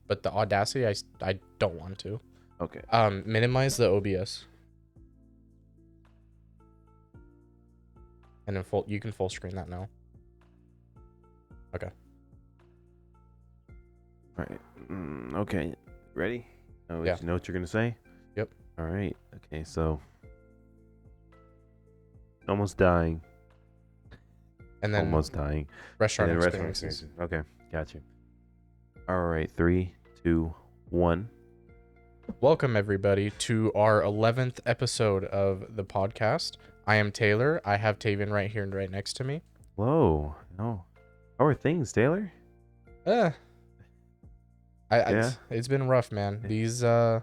but the Audacity, I don't want to. Okay. Minimize the OBS. And then you can full screen that now. Okay. All right. Okay. Ready? Oh, Yeah. You know what you're gonna say? Yep. All right. Okay. So, almost dying. And then Almost dying. restaurant And then experiences. Okay. Got you. All right. 3, 2, 1. Welcome everybody to our 11th episode of the podcast. I am Taylor. I have Tavien right here and right next to me. Whoa. No. How are things, Taylor? Yeah. Yeah. It's been rough, man. These I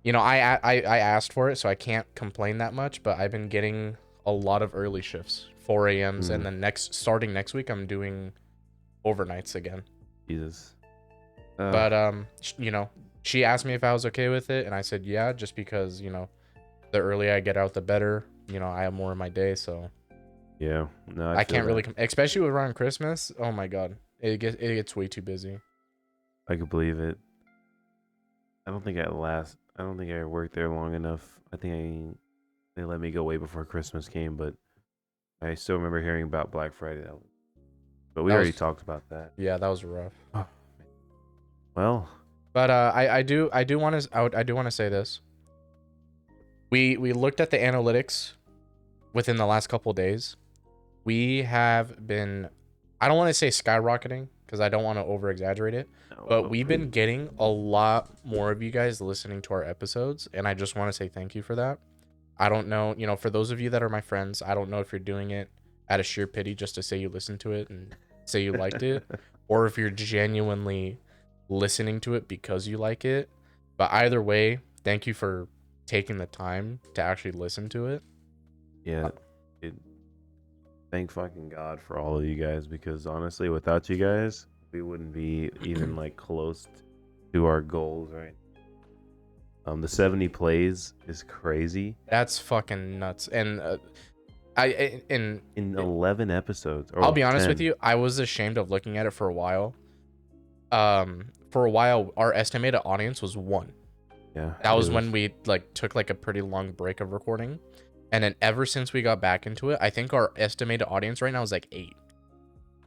asked for it, so I can't complain that much, but I've been getting a lot of early shifts, 4 a.m.s, and then starting next week I'm doing overnights again. Jesus. But she asked me if I was okay with it, and I said yeah, just because, the earlier I get out the better. I have more in my day, so Yeah. No, I can't really especially around Christmas. Oh my god. It gets way too busy. I could believe it. I don't think I worked there long enough. I think they let me go way before Christmas came, but I still remember hearing about Black Friday. But we already talked about that. Yeah, that was rough. Oh, well, but I do want to say this. We looked at the analytics within the last couple of days. We have been, I don't want to say skyrocketing because I don't want to over exaggerate it, but we've been getting a lot more of you guys listening to our episodes, and I just want to say thank you for that. I don't know, for those of you that are my friends, I don't know if you're doing it out of sheer pity just to say you listened to it and say you liked it, or if you're genuinely listening to it because you like it. But either way, thank you for taking the time to actually listen to it. Yeah. Thank fucking God for all of you guys, because honestly, without you guys, we wouldn't be even like close to our goals, right? The 70 plays is crazy. That's fucking nuts. And in 11 episodes. I'll be honest 10. with you, I was ashamed of looking at it for a while. For a while, our estimated audience was 1. Yeah. That was when we took a pretty long break of recording. And then ever since we got back into it, I think our estimated audience right now is 8,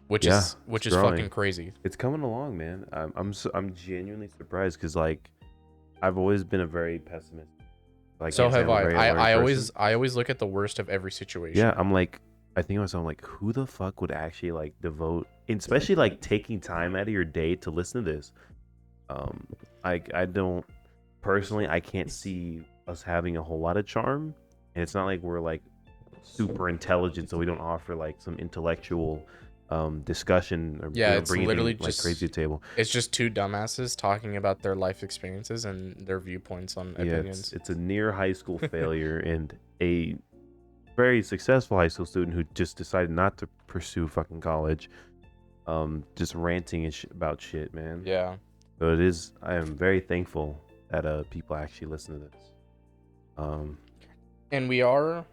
which is growing. Fucking crazy. It's coming along, man. I'm genuinely surprised because I've always been a very pessimist. So have I. I always look at the worst of every situation. Yeah, I think to myself, who the fuck would actually devote, especially taking time out of your day to listen to this? I don't personally. I can't see us having a whole lot of charm. And it's not like we're super intelligent, so we don't offer some intellectual discussion or it's literally just crazy table. It's just two dumbasses talking about their life experiences and their viewpoints on opinions. It's a near high school failure and a very successful high school student who just decided not to pursue fucking college. Just ranting about shit, man. Yeah. So it is. I am very thankful that people actually listen to this. And we are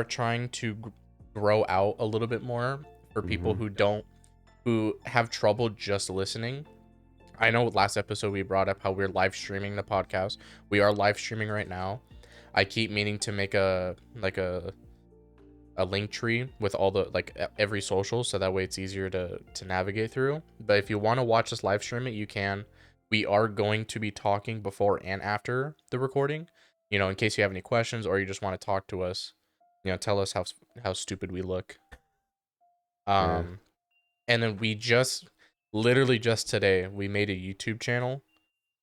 trying to grow out a little bit more for people who have trouble just listening. I know last episode we brought up how we're live streaming the podcast. We are live streaming right now. I keep meaning to make a link tree with all the every social, so that way it's easier to navigate through. But if you want to watch us live stream it, you can. We are going to be talking before and after the recording. In case you have any questions or you just want to talk to us, tell us how stupid we look. And then we literally just today, we made a YouTube channel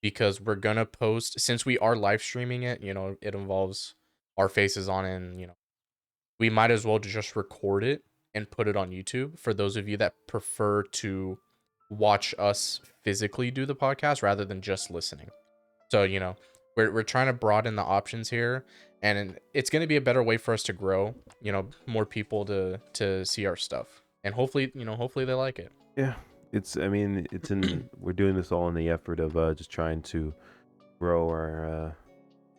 because we're going to post, since we are live streaming it, it involves our faces on it, and, we might as well just record it and put it on YouTube for those of you that prefer to watch us physically do the podcast rather than just listening. So, we're trying to broaden the options here, and it's going to be a better way for us to grow, more people to see our stuff, and hopefully they like it. Yeah, we're doing this all in the effort of just trying to grow our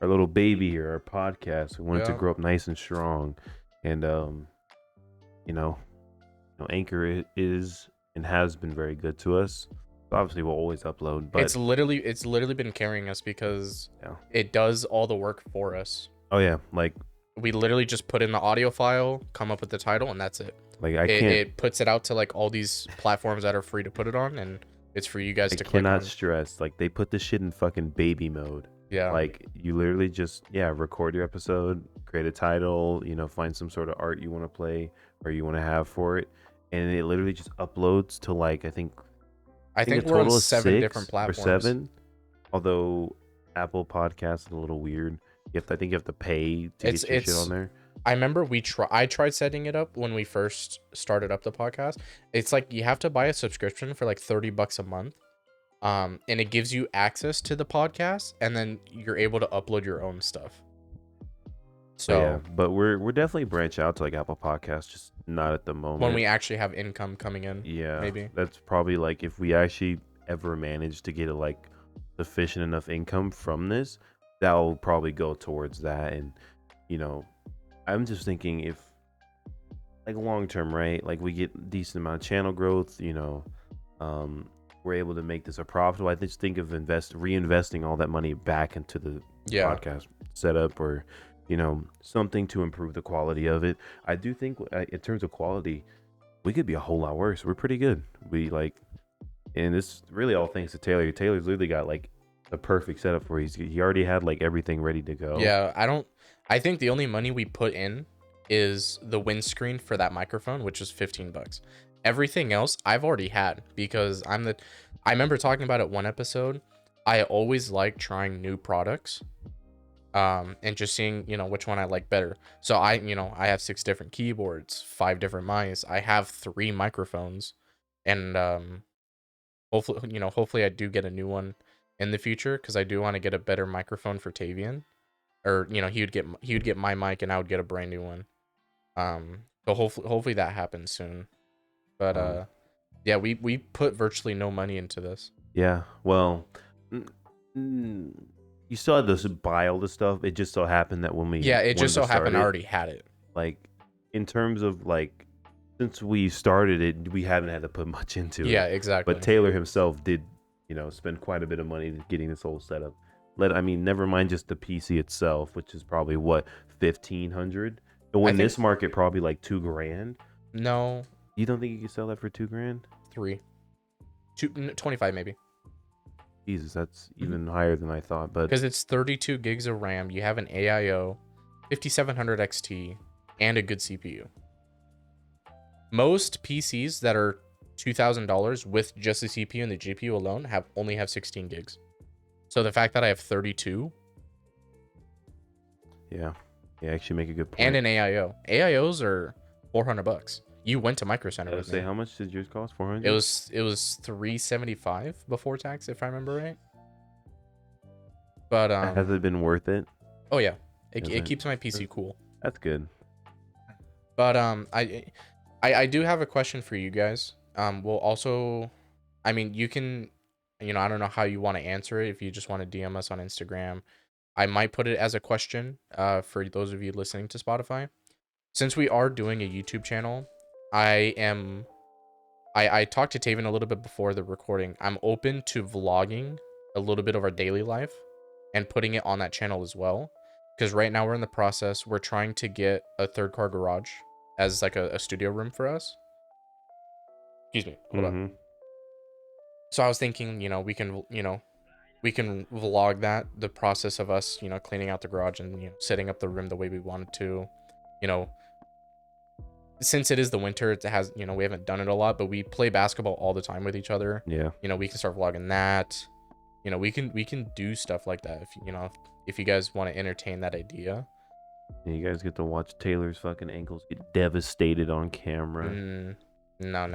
little baby here, our podcast. We want it to grow up nice and strong, and Anchor is and has been very good to us. Obviously, we'll always upload, but It's literally been carrying us because yeah. it does all the work for us. Oh yeah, like We literally just put in the audio file, come up with the title, and that's it. I can't. It puts it out to like all these platforms that are free to put it on, and it's for you guys I to click cannot on. stress, like, they put this shit in fucking baby mode. Yeah. Like, you literally just, record your episode, create a title, find some sort of art you want to play or you want to have for it, and it literally just uploads to, like, I think I think a we're on total of 7 different 6 or platforms. 7. Although Apple Podcasts is a little weird. I think you have to pay to get your shit on there. I remember I tried setting it up when we first started up the podcast. It's like you have to buy a subscription for like $30 a month. And it gives you access to the podcast, and then you're able to upload your own stuff. So yeah, but we're definitely branch out to like Apple Podcasts, just not at the moment. when we actually have income coming in, yeah, maybe that's probably like if we actually ever manage to get a like sufficient enough income from this, that'll probably go towards that. And I'm just thinking if like long term, right? Like we get decent amount of channel growth, we're able to make this a profitable. I just think of reinvesting all that money back into the podcast setup, or something to improve the quality of it. I do think in terms of quality, we could be a whole lot worse. We're pretty good. And it's really all thanks to Taylor. Taylor's literally got like the perfect setup for he already had like everything ready to go. Yeah, I think the only money we put in is the windscreen for that microphone, which is $15. Everything else I've already had because I remember talking about it one episode. I always like trying new products. And just seeing, which one I like better. So I have 6 different keyboards, 5 different mice. I have 3 microphones, and hopefully I do get a new one in the future because I do want to get a better microphone for Tavien, or he would get my mic and I would get a brand new one. So hopefully that happens soon. But yeah, we put virtually no money into this. Yeah, well, you still had to buy all the stuff. It just so happened that when we it just so happened I it, already had it. Like in terms of like since we started it, we haven't had to put much into it. Yeah, exactly. But Taylor himself did, spend quite a bit of money getting this whole setup. Never mind just the PC itself, which is probably what $1,500. And when this market probably like $2,000. No, you don't think you could sell that for $2,000? 25 maybe. Jesus, that's even higher than I thought. But because it's 32 gigs of RAM, you have an AIO, 5700 XT, and a good CPU. Most PCs that are $2,000 with just the CPU and the GPU alone only have 16 gigs. So the fact that I have 32, yeah, actually make a good point. and an AIO. AIOs are $400. You went to Micro Center with me. How much did yours cost? 400. It was $375 before tax, if I remember right. But has it been worth it? Oh yeah, it keeps my PC cool. That's good. But I do have a question for you guys. We'll also, you can, I don't know how you want to answer it. If you just want to DM us on Instagram, I might put it as a question for those of you listening to Spotify. Since we are doing a YouTube channel, I talked to Tavien a little bit before the recording. I'm open to vlogging a little bit of our daily life and putting it on that channel as well. Because right now we're in the process. We're trying to get a 3rd-car garage as like a studio room for us. Excuse me. Hold up. So I was thinking, we can vlog that, the process of us, cleaning out the garage and setting up the room the way we wanted to. Since it is the winter, it has, we haven't done it a lot, but we play basketball all the time with each other. Yeah. We can start vlogging that. We can do stuff like that if you guys want to entertain that idea. Yeah, you guys get to watch Taylor's fucking ankles get devastated on camera. No.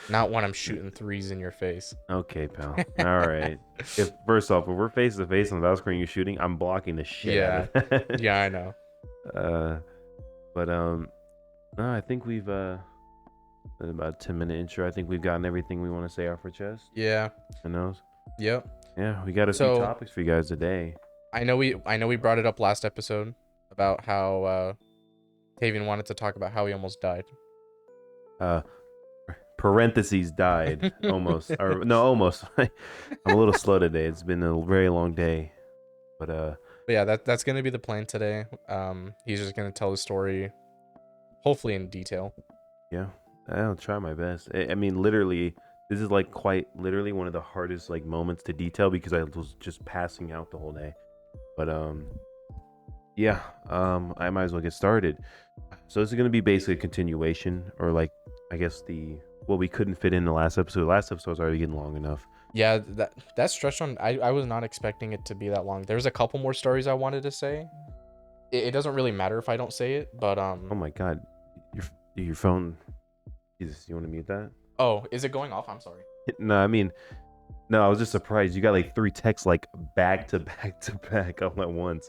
Not when I'm shooting threes in your face. Okay, pal. All right. First off, if we're face to face on the screen you're shooting, I'm blocking the shit out of it. Yeah, I know. No, I think we've about a 10-minute intro. I think we've gotten everything we want to say off our chest. Yeah. I know. Yep. Yeah, we got a few topics for you guys today. I know we brought it up last episode about how Tavien wanted to talk about how he almost died. parentheses died almost, or no, almost. I'm a little slow today. It's been a very long day, but But yeah, that's gonna be the plan today. He's just gonna tell the story, hopefully in detail. yeah, I'll try my best. I mean, literally, this is like quite literally one of the hardest like moments to detail because I was just passing out the whole day. But yeah, I might as well get started. So this is gonna be basically a continuation, or like, I guess the what we couldn't fit in the last episode. Last episode was already getting long enough. Yeah, that stretch on. I was not expecting it to be that long. There's a couple more stories I wanted to say. It doesn't really matter if I don't say it, but Oh my god, your phone. Jesus, you want to mute that? Oh, is it going off? I'm sorry. No, I mean, no, I was just surprised. You got like 3 texts like back to back to back all at once.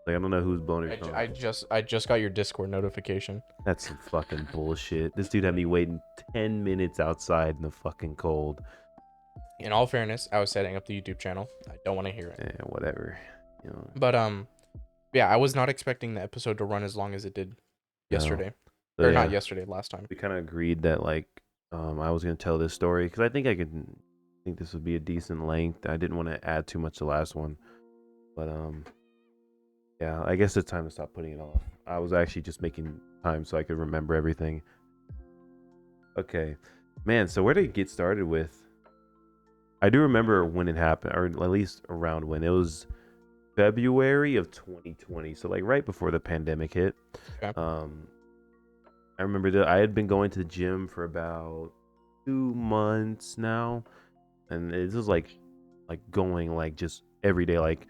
Like I don't know who's blowing your phone. I just got your Discord notification. That's some fucking bullshit. This dude had me waiting 10 minutes outside in the fucking cold. In all fairness, I was setting up the YouTube channel. I don't want to hear it. Yeah, whatever. You know. But yeah, I was not expecting the episode to run as long as it did yesterday. So, Or yeah, not yesterday, last time. we kind of agreed that like I was gonna tell this story because I think this would be a decent length. I didn't want to add too much to the last one, but yeah, I guess it's time to stop putting it off. I was actually just making time so I could remember everything. Okay, man. So where did it get started with? I do remember when it happened, or at least around when it was February of 2020. So like right before the pandemic hit. Okay. I remember that I had been going to the gym for about 2 months now, and it was like going like just every day. Like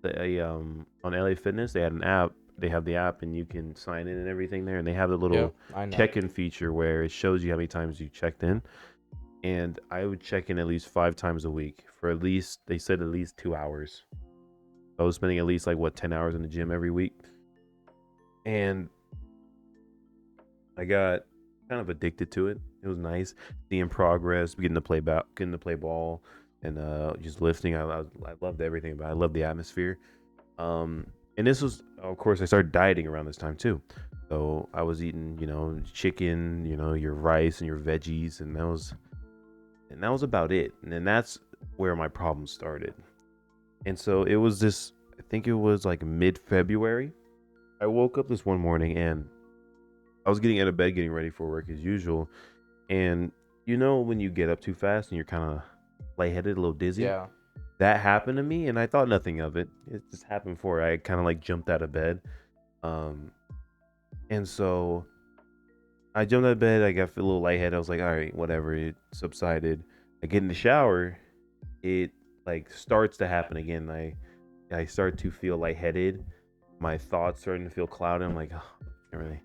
on LA Fitness, they had an app. They have the app, and you can sign in and everything there. And they have the little check-in feature where it shows you how many times you checked in. And I would check in at least 5 times a week for at least, they said, at least 2 hours. I was spending at least like 10 hours in the gym every week, and I got kind of addicted to it. It was nice seeing progress, getting to play ball, and just lifting. I loved everything about it. I loved the atmosphere. And this was, of course, I started dieting around this time too. So I was eating, chicken, your rice and your veggies, and that was about it. And then that's where my problem started. And so it was this, I think it was like mid-February. I woke up this one morning and I was getting out of bed, getting ready for work as usual. And when you get up too fast and you're kind of lightheaded, a little dizzy? Yeah. That happened to me, and I thought nothing of it. It just happened before I kind of like jumped out of bed. And so I jumped out of bed. I got a little lightheaded. I was like, all right, whatever. It subsided. I get in the shower. It like starts to happen again. I start to feel lightheaded. My thoughts starting to feel clouded. I'm like, oh, can't really.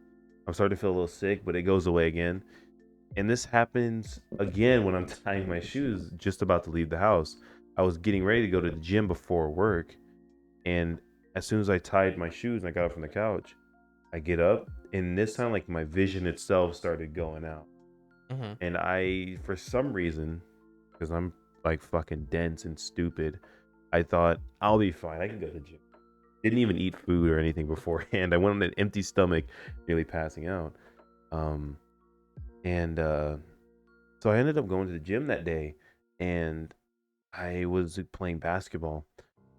I'm starting to feel a little sick, but it goes away again. And this happens again when I'm tying my shoes, just about to leave the house. I was getting ready to go to the gym before work, and as soon as I tied my shoes and I got up from the couch, I get up, and this time like my vision itself started going out. Mm-hmm. And I, for some reason, because I'm like fucking dense and stupid, I thought I'll be fine. I can go to the gym. Didn't even eat food or anything beforehand. I went on an empty stomach, nearly passing out. So I ended up going to the gym that day, and I was playing basketball,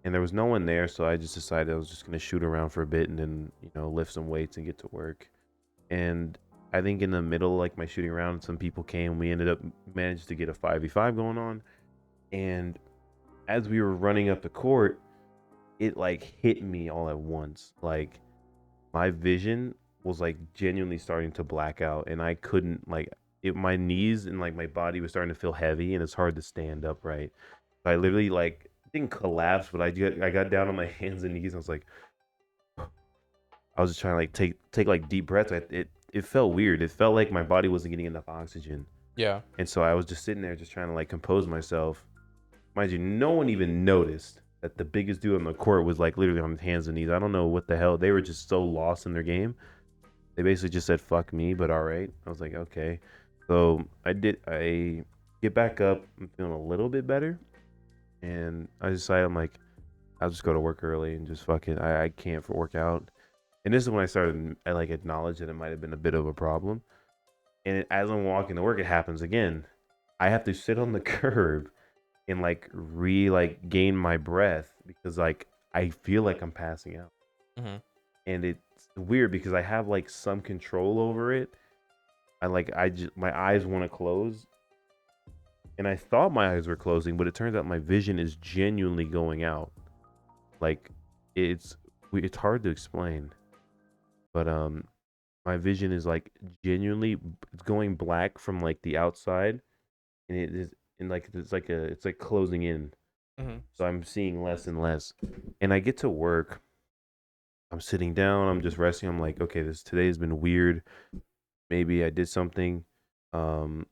and there was no one there, so I just decided I was just gonna shoot around for a bit and then lift some weights and get to work. And I think in the middle, like my shooting around, some people came. We ended up managed to get a 5v5 going on, and as we were running up the court, it like hit me all at once. Like my vision was like genuinely starting to black out, and I couldn't like it. My knees and like my body was starting to feel heavy, and it's hard to stand up right. I literally like didn't collapse, but I got down on my hands and knees. And I was like, I was just trying to like take like deep breaths. It felt weird. It felt like my body wasn't getting enough oxygen. Yeah. And so I was just sitting there, just trying to like compose myself. Mind you, no one even noticed that the biggest dude on the court was like literally on his hands and knees. I don't know what the hell. They were just so lost in their game. They basically just said "fuck me," but all right. I was like, okay. So I get back up. I'm feeling a little bit better. And I decided, I'm like, I'll just go to work early and just fuck it. I can't work out. And this is when I like acknowledged that it might have been a bit of a problem. And as I'm walking to work, it happens again. I have to sit on the curb and like gain my breath because like I feel like I'm passing out. Hmm. And it's weird because I have like some control over it. I just my eyes want to close, and I thought my eyes were closing, but it turns out my vision is genuinely going out. Like it's it's hard to explain, but my vision is like genuinely it's going black from like the outside, and it is and like it's like closing in. Hmm. So I'm seeing less and less, and I get to work. I'm sitting down. I'm just resting. I'm like, okay, this today has been weird. Maybe I did something. Um,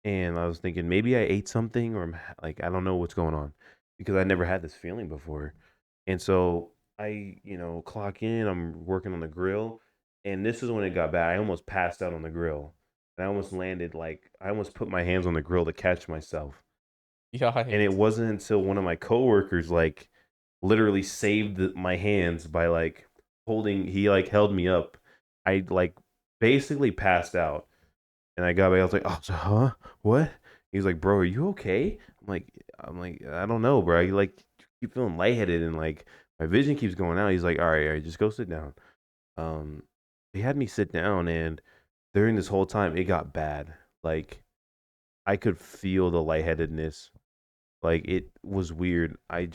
and I was thinking maybe I ate something or like I don't know what's going on because I never had this feeling before. And so I, clock in, I'm working on the grill, and this is when it got bad. I almost passed out on the grill. And I almost landed like I almost put my hands on the grill to catch myself. And it Yikes. wasn't until one of my coworkers like literally saved my hands by like holding he like held me up. I like basically passed out. And I got back. I was like, "Oh, so, huh? What?" He was like, "Bro, are you okay?" I'm like, I don't know, bro. I like keep feeling lightheaded and like my vision keeps going out. He's like, all right, just go sit down. Um, he had me sit down, and during this whole time, it got bad. Like I could feel the lightheadedness. Like it was weird. I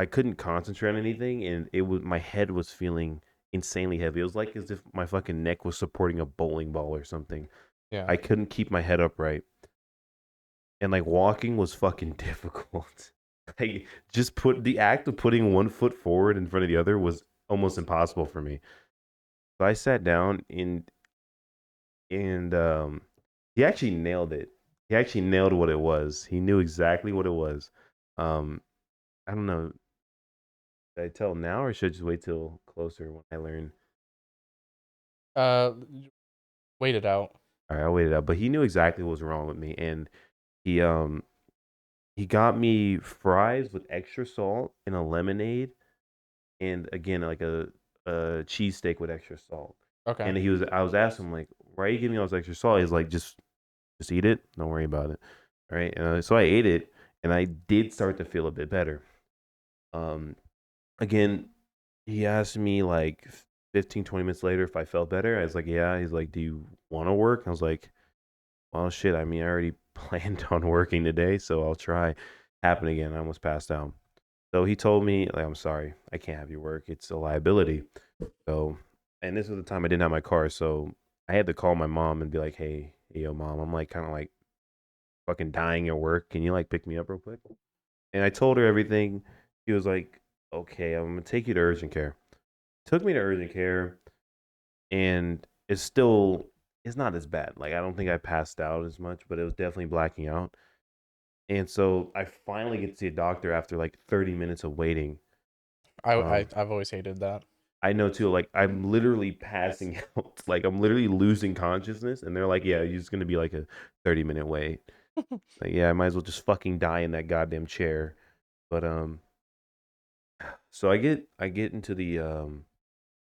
couldn't concentrate on anything, and it was my head was feeling insanely heavy. It was like as if my fucking neck was supporting a bowling ball or something. Yeah. I couldn't keep my head upright, and like walking was fucking difficult. Like just put the act of putting one foot forward in front of the other was almost impossible for me. So I sat down and he actually nailed it. He actually nailed what it was. He knew exactly what it was. Um, I don't know. Should I tell now or should I just wait till closer when I learn? Uh, Wait it out. All right, I'll wait it out. But he knew exactly what was wrong with me, and he um he got me fries with extra salt and a lemonade and again like a cheesesteak with extra salt. Okay. And I was asking him like, why are you giving me all this extra salt? He's like, just eat it, don't worry about it. All right. So I ate it, and I did start to feel a bit better. Um, Again, he asked me like 15, 20 minutes later if I felt better. I was like, yeah. He's like, do you want to work? I was like, well, shit. I mean, I already planned on working today, so I'll try. Happened again. I almost passed out. So he told me, like, I'm sorry, I can't have you work. It's a liability. So, and this was the time I didn't have my car, so I had to call my mom and be like, hey, yo, mom, I'm like kind of like fucking dying at work. Can you like pick me up real quick? And I told her everything. She was like, okay, I'm gonna take you to urgent care. Took me to urgent care, and it's not as bad. Like I don't think I passed out as much, but it was definitely blacking out. And so I finally get to see a doctor after like 30 minutes of waiting. I've always hated that. I know too. Like I'm literally passing out. Like I'm literally losing consciousness, and they're like, "Yeah, you're just gonna be like a 30-minute wait." Like, yeah, I might as well just fucking die in that goddamn chair. But so I get into the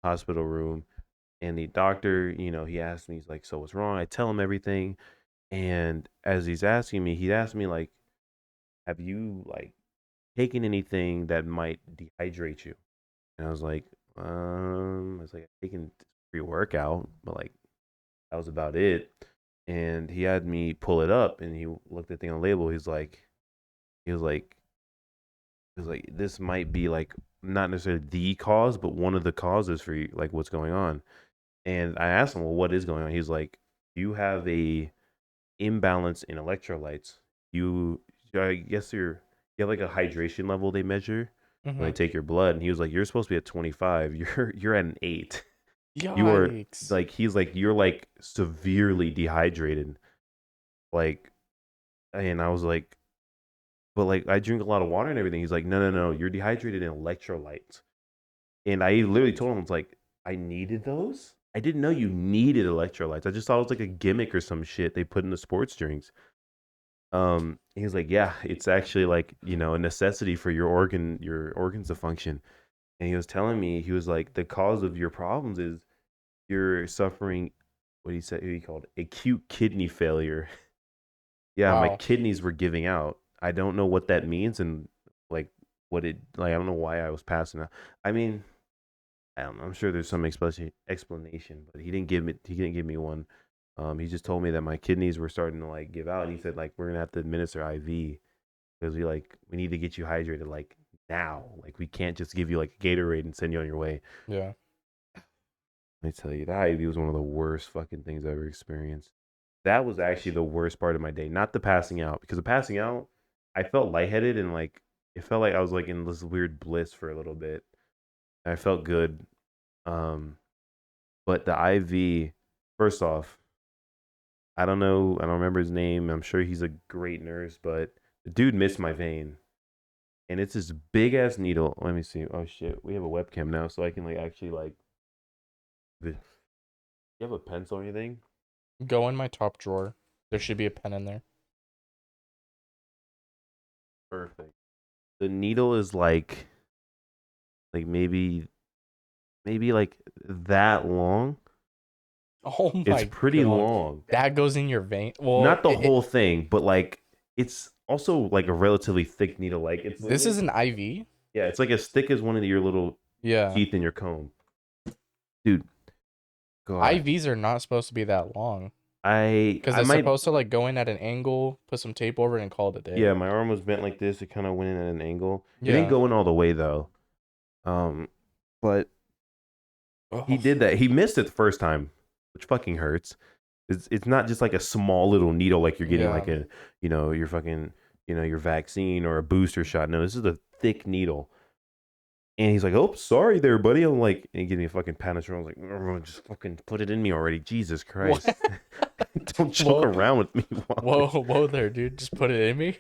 hospital room, and the doctor, he asked me, he's like, "So what's wrong?" I tell him everything, and as he's asking me, he asked me like, "Have you like taken anything that might dehydrate you?" And I was like, "I've taken pre-workout, but like." That was about it. And he had me pull it up, and he looked at the thing on the label. He was like, this might be like not necessarily the cause, but one of the causes for you, like what's going on. And I asked him, well, what is going on? He's like, you have a imbalance in electrolytes. You, I guess you have like a hydration level they measure when Hmm. they take your blood. And he was like, you're supposed to be at 25. You're at an 8. You are Yikes. like he's like you're like severely dehydrated. Like and I was like, but like I drink a lot of water and everything. He's like, no, you're dehydrated in electrolytes. And I literally told him, it's like, I needed those. I didn't know you needed electrolytes. I just thought it was like a gimmick or some shit they put in the sports drinks. He was like, yeah, it's actually like, a necessity for your organs to function. And he was telling me, he was like, the cause of your problems is you're suffering what he said, he called acute kidney failure. Yeah, my Wow. kidneys were giving out. I don't know what that means and like what it like. I don't know why I was passing out. I mean, I don't know. I'm sure there's some explanation, but he didn't give me one. He just told me that my kidneys were starting to like give out, and he said like we're gonna have to administer IV because we need to get you hydrated like now. Like we can't just give you like a Gatorade and send you on your way. Yeah. Let me tell you, that IV was one of the worst fucking things I ever experienced. That was actually the worst part of my day, not the passing out, because the passing out, I felt lightheaded and like it felt like I was like in this weird bliss for a little bit. I felt good. Um, but the IV, first off, I don't know, I don't remember his name. I'm sure he's a great nurse, but the dude missed my vein, and it's this big ass needle. Let me see. Oh shit, we have a webcam now, so I can like actually like. You have a pencil or anything? Go in my top drawer. There should be a pen in there. Perfect. The needle is like maybe like that long. Oh It's my pretty god. long. That goes in your vein. Well, Not the whole thing, but like it's also like a relatively thick needle. Like it's this literally is an IV? yeah, it's like as thick as one of your little Yeah. teeth in your comb. Dude, God. IVs are not supposed to be that long. Because I it's might supposed to like go in at an angle, put some tape over it, and call it a day. yeah, my arm was bent like this. It kind of went in at an angle. It didn't Yeah. go in all the way though. Um, but he Oh, did that. He missed it the first time, which fucking hurts. It's not just like a small little needle like you're getting yeah. like a your fucking your vaccine or a booster shot. No, this is a thick needle. And he's like, "Oh, sorry there, buddy." I'm like, and he gives me a fucking pat on the shoulder. I was like, "Just fucking put it in me already, Jesus What? Christ! Don't joke Whoa, around with me." whoa, whoa there, dude. Just put it in me.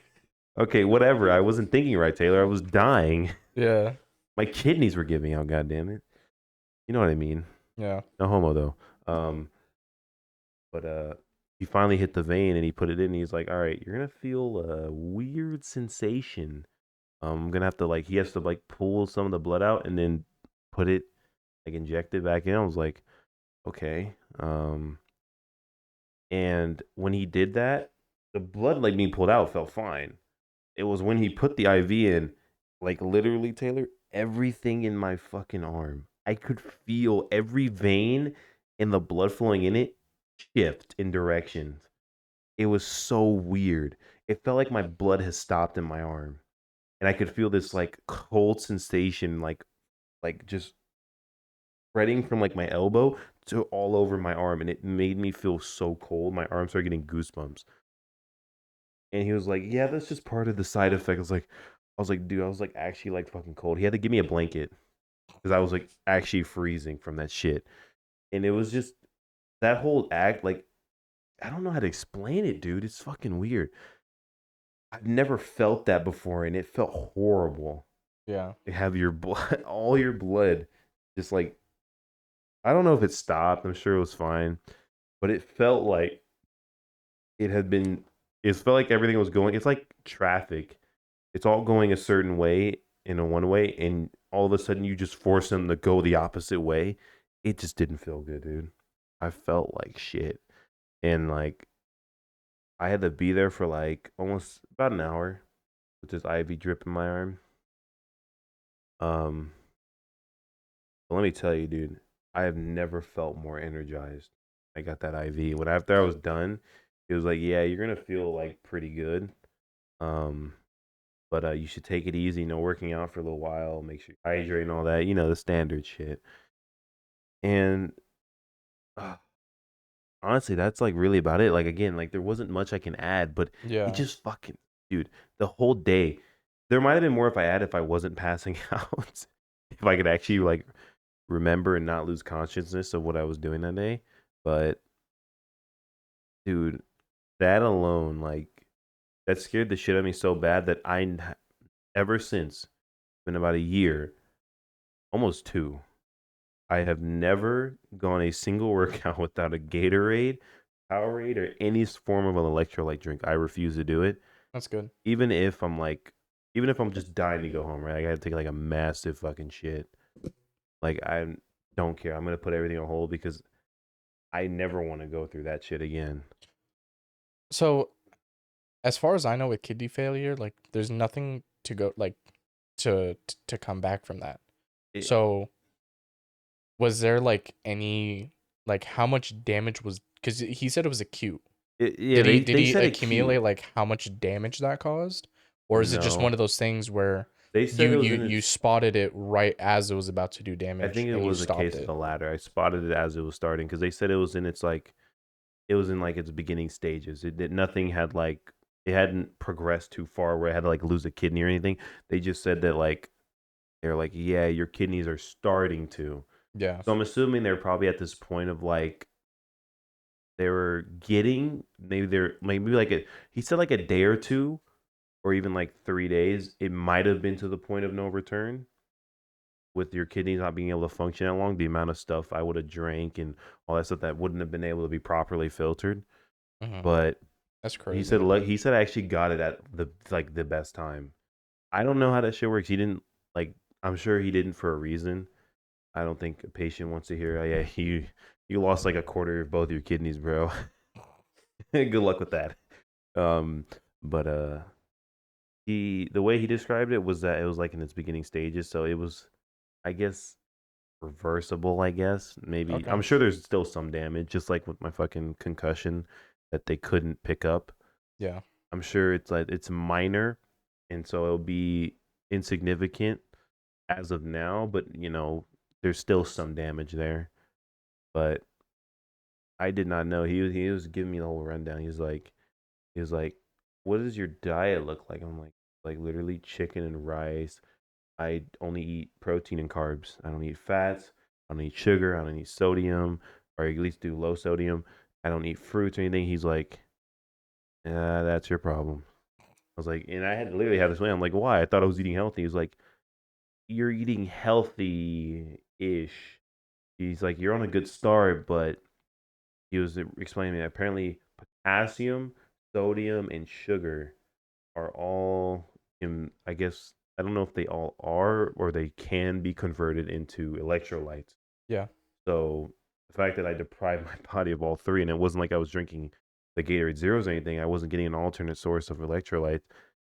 Okay, whatever. I wasn't thinking right, Taylor. I was dying. Yeah. My kidneys were giving out. God damn it. You know what I mean? Yeah. No homo though. But he finally hit the vein and he put it in. And he's like, "All right, you're gonna feel a weird sensation. I'm gonna have to like he has to like pull some of the blood out and then put it like inject it back in." I was like, "Okay." And when he did that, the blood like being pulled out felt fine. It was when he put the IV in, like literally, Taylor, everything in my fucking arm. I could feel every vein and the blood flowing in it shift in directions. It was so weird. It felt like my blood has stopped in my arm. And I could feel this like cold sensation, like just spreading from like my elbow to all over my arm. And it made me feel so cold. My arm started getting goosebumps. And he was like, "Yeah, that's just part of the side effect." Dude, I was like actually like fucking cold. He had to give me a blanket because I was like actually freezing from that shit. And it was just that whole act, like I don't know how to explain it, dude. It's fucking weird. I've never felt that before, and it felt horrible. Yeah. To have your blood, all your blood, just like I don't know if it stopped. I'm sure it was fine, but it felt like it had been. It felt like everything was going. It's like traffic. It's all going a certain way in a one way, and all of a sudden you just force them to go the opposite way. It just didn't feel good, dude. I felt like shit, and like I had to be there for like almost about an hour with this IV drip in my arm. Um, but let me tell you, dude, I have never felt more energized. I got that IV. When after I was done, it was like, yeah, you're gonna feel like pretty good. Um, but you should take it easy. No working out for a little while. Make sure you hydrate and all that. You know the standard shit. And uh, honestly, that's like really about it. Like again, like there wasn't much I can add, but it Yeah. just fucking, dude, the whole day. There might have been more if I had if I wasn't passing out. If I could actually like remember and not lose consciousness of what I was doing that day. But dude, that alone, like that scared the shit out of me so bad that ever since, been about a year, almost two. I have never gone a single workout without a Gatorade, Powerade, or any form of an electrolyte drink. I refuse to do it. That's good. Even if I'm like, even if I'm just dying to go home, right? I gotta take like a massive fucking shit. Like I don't care. I'm gonna put everything on hold because I never want to go through that shit again. So as far as I know, with kidney failure, like there's nothing to go like to come back from that. It, So was there like any like how much damage was because he said it was acute. yeah, Did he they said acute. accumulate like how much damage that caused, or is it just one No, of those things where they said it was in you its. spotted it right as it was about to do I damage think it and you was a stopped case of it? the latter. I spotted it as it was starting because they said it was in its like it was in like its beginning stages. It did nothing had like it hadn't progressed too far where it had to like lose a kidney or anything. They just said that like they're like, yeah, your kidneys are starting to. Yeah. So I'm assuming they're probably at this point of like they were getting maybe they're maybe like a he said like a day or two or even like 3 days. It might have been to the point of no return with your kidneys not being able to function that long. The amount of stuff I would have drank and all that stuff that wouldn't have been able to be properly filtered. Hmm. But That's he crazy. said he said I actually got it at the like the best time. I don't know how that shit works. He didn't like. I'm sure he didn't for a reason. I don't think a patient wants to hear, oh, yeah, you lost like a quarter of both your kidneys, bro. Good luck with that. Um, but the way he described it was that it was like in its beginning stages, so it was, I guess, reversible. I guess maybe Okay. I'm sure there's still some damage, just like with my fucking concussion that they couldn't pick up. Yeah. I'm sure it's like it's minor, and so it'll be insignificant as of now. But there's still some damage there. But I did not know. He was giving me the whole rundown. He was like, "What does your diet look like?" I'm like literally chicken and rice. I only eat protein and carbs. I don't eat fats. I don't eat sugar. I don't eat sodium, or at least do low sodium. I don't eat fruits or anything. He's like, that's your problem. I was like, and I had to literally have this way. I'm like, why? I thought I was eating healthy. He's like, you're eating healthy ish. He's like, you're on a good start, but he was explaining that apparently potassium, sodium, and sugar are all in, I guess, I don't know if they all are or they can be converted into electrolytes. Yeah. So the fact that I deprived my body of all three, and it wasn't like I was drinking the Gatorade Zeros or anything, I wasn't getting an alternate source of electrolytes.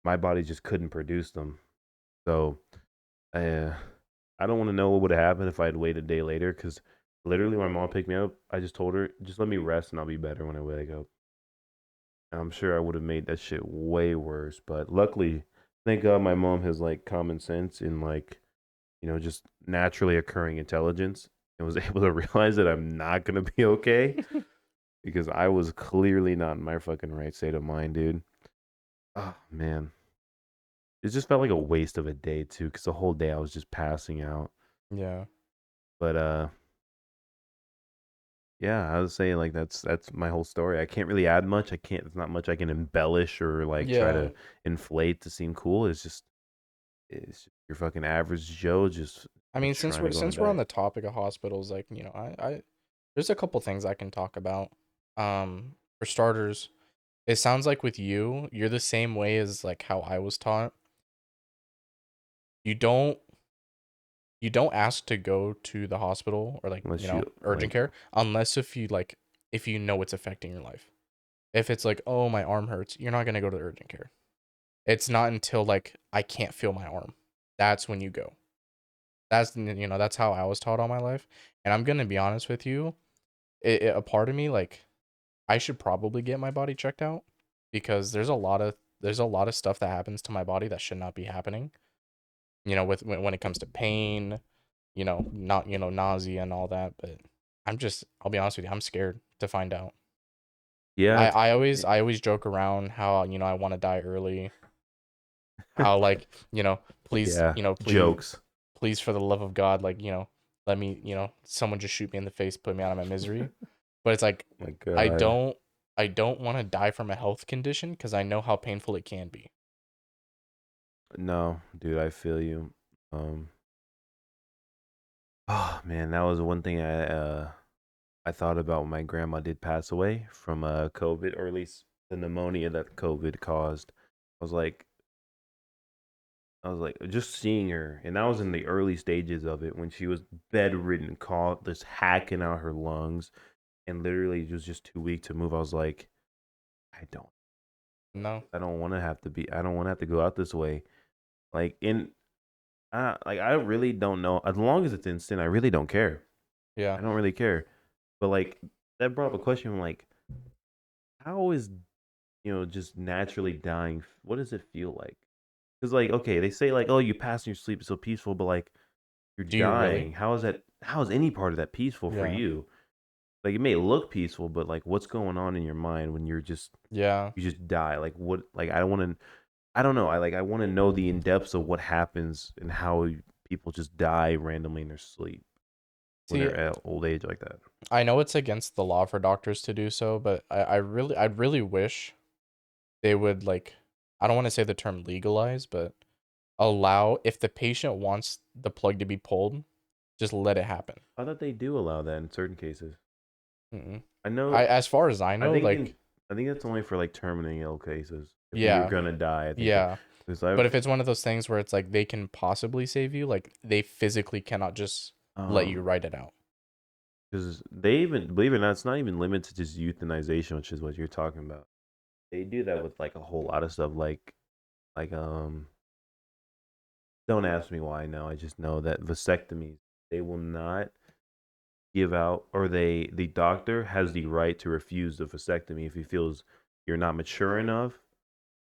My body just couldn't produce them. So uh, I don't want to know what would have happened if I had waited a day later because literally my mom picked me up. I just told her, just let me rest and I'll be better when I wake up. And I'm sure I would have made that shit way worse. But luckily, thank God my mom has like common sense and like, just naturally occurring intelligence and was able to realize that I'm not going to be okay because I was clearly not in my fucking right state of mind, dude. Oh, man. It just felt like a waste of a day, too, because the whole day I was just passing out. Yeah. But, yeah, I would say like that's my whole story. I can't really add much. I can't. There's not much I can embellish or like try Yeah. to inflate to seem cool. It's just your fucking average Joe just I mean, trying to go into since we're on bed. the topic of hospitals, like, I there's a couple things I can talk about. For starters, it sounds like with you, you're the same way as like how I was taught. You don't you don't ask to go to the hospital or like, Unless you urgent like, care unless if you know it's affecting your life. If it's like, "Oh, my arm hurts," you're not going to go to the urgent care. It's not until like I can't feel my arm. That's when you go. That's how I was taught all my life. And I'm going to be honest with you, a part of me like I should probably get my body checked out because there's a lot of stuff that happens to my body that should not be happening. With when it comes to pain, not nausea and all that. But I'll be honest with you, I'm scared to find out. yeah, I it's I always I always joke around how I want to die early. How like please yeah, please jokes. please for the love of God like let me someone just shoot me in the face, put me out of my misery. But it's like My I God. don't I don't want to die from a health condition because I know how painful it can be. No, dude, I feel you. Um, oh man, that was one thing I thought about when my grandma did pass away from COVID, or at least the pneumonia that COVID caused. I was like, just seeing her, and that was in the early stages of it when she was bedridden, just hacking out her lungs. and literally it was just too weak to move. I was like, I don't, No. I don't want to have to be, I don't want to have to go out this way. Like like I really don't know. As long as it's instant, I really don't care. Yeah. I don't really care. But like that brought up a question like, how is just naturally dying? What does it feel like? Because like, okay, they say like, oh, you pass in your sleep, it's so peaceful, but like you're Do you really? dying. How is that? How is any part of that peaceful for Yeah. you? Like it may look peaceful, but like what's going on in your mind when Yeah. you just die? Like what? Like I don't want to. I don't know. I want to know the in depths of what happens and how people just die randomly in their sleep when See, they're at old age like that. I know it's against the law for doctors to do so, but I'd really wish they would like, I don't want to say the term legalize, but allow, if the patient wants the plug to be pulled, just let it happen. I thought they do allow that in certain cases. Mm-mm. I know. As far as I I know, think like, in I think that's only for like terminally ill cases. If you're yeah, gonna die, I think that yeah. because But I've if it's one of those things where it's like they can possibly save you, like they physically cannot just let you um write it out. because they even believe it or not, it's not even limited to just euthanization, which is what you're talking about. They do that with like a whole lot of stuff, like don't ask me why I know. I just know that vasectomies they will not give out, or the doctor has the right to refuse the vasectomy if he feels you're not mature enough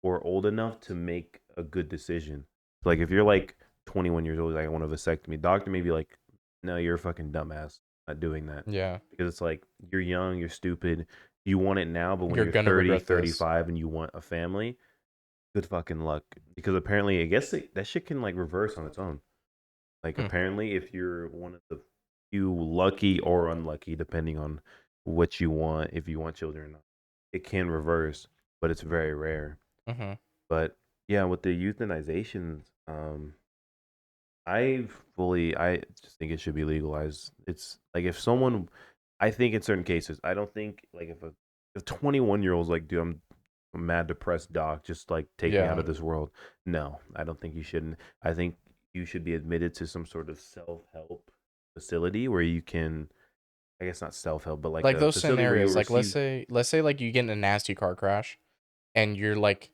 or old enough to make a good decision. So like if you're like 21 years old, like I want a vasectomy, doctor may be like, no, you're a fucking dumbass, not doing that, Yeah, because it's like you're young, you're stupid, you want it now, but when you're you're gonna 30, regret this. 35, and you want a family, good fucking luck, because apparently I guess that shit can like reverse on its own. Like Hmm. apparently, if you're one of the few lucky or unlucky, depending on what you want, if you want children or not, it can reverse, but it's very rare. Mm-hmm. But yeah, with the euthanizations, I just think it should be legalized. It's like if someone, I think in certain cases, I don't think like if 21-year-olds like, dude, I'm a mad depressed doc, just like take me out Yeah. of this world. No, I don't think you shouldn't. I think you should be admitted to some sort of self help facility where you can, I guess not self help, but like Like a those facility where you scenarios, like receive. let's say like you get in a nasty car crash and you're like,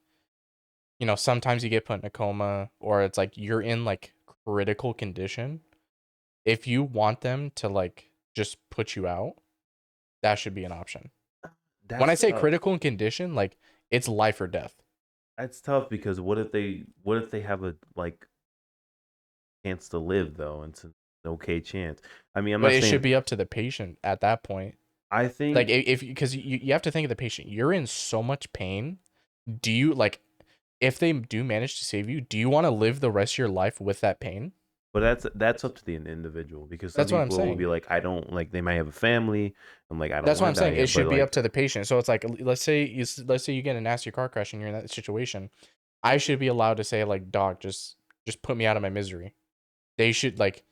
sometimes you get put in a coma or it's like you're in like critical condition. If you want them to like just put you out, that should be an option. When I That's say tough. critical condition, like it's life or death. That's tough because what if they have a like chance to live though? It's an okay chance. I mean, I'm But not it should saying. be up to the patient at that point. I Like think, if because you have to think of the patient. You're in so much pain. Do you like, if they do manage to save you, do you want to live the rest of your life with that pain? but that's up to the individual because some That's what I'm people will saying. be like, I don't like. They might have a family. I'm like, I don't That's what want I'm to die saying. It yet. But should be up like, to the patient. So it's like, let's say you get a nasty car crash and you're in that situation. I should be allowed to say like, doc, just put me out of my misery. They should like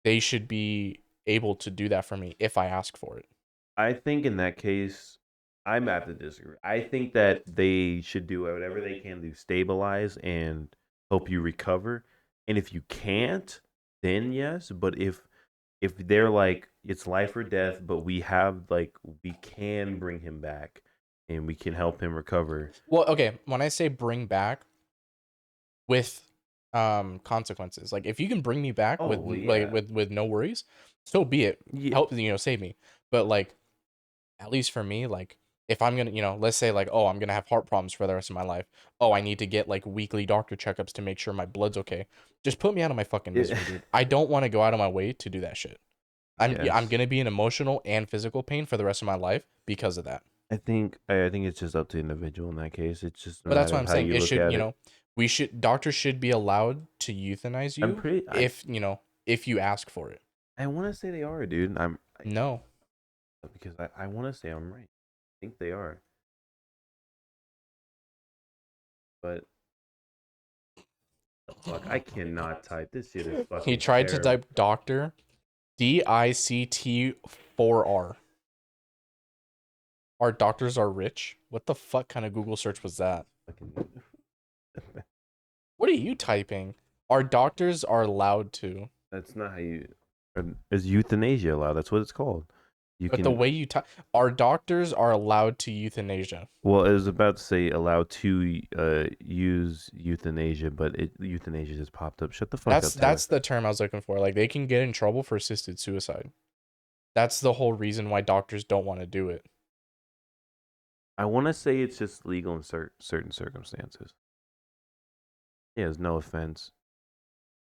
they should be able to do that for me if I ask for it. I think in that case, I'm have to disagree. I think that they should do whatever they can to stabilize and help you recover. And if you can't, then yes. But if they're like it's life or death, but we can bring him back and we can help him recover. Well, okay, when I say bring back with consequences, like if you can bring me back Oh with well, like yeah, with no worries, so be it. yeah, Help, save me. But like, at least for me, like if I'm gonna, let's say like, oh, I'm gonna have heart problems for the rest of my life. Oh, I need to get like weekly doctor checkups to make sure my blood's okay. Just put me out of my fucking yeah. misery, dude. I don't want to go out of my way to do that shit. I'm Yes, gonna be in emotional and physical pain for the rest of my life because of that. I think it's just up to the individual in that case. It's just a But that's matter what of I'm how saying. you It look should, at it. doctors should be allowed to euthanize I'm you pretty. if you ask for it. I want to say they are, dude. No. Because I want to say I'm right. I think they are, but fuck, I cannot type. This shit is He fucking tried to terrible. type doctor DICT4R. Our doctors are rich. What the fuck kind of Google search was that? Fucking. What are you typing? Our doctors are allowed to. That's not how you. Is euthanasia allowed? That's what it's called. You But the can. way you talk, our doctors are allowed to euthanasia. Well, I was about to say allowed to use euthanasia, but euthanasia just popped up. Shut the fuck up, Taylor. That's the term I was looking for. Like they can get in trouble for assisted suicide. That's the whole reason why doctors don't want to do it. I want to say it's just legal in certain circumstances. Yeah, there's no offense.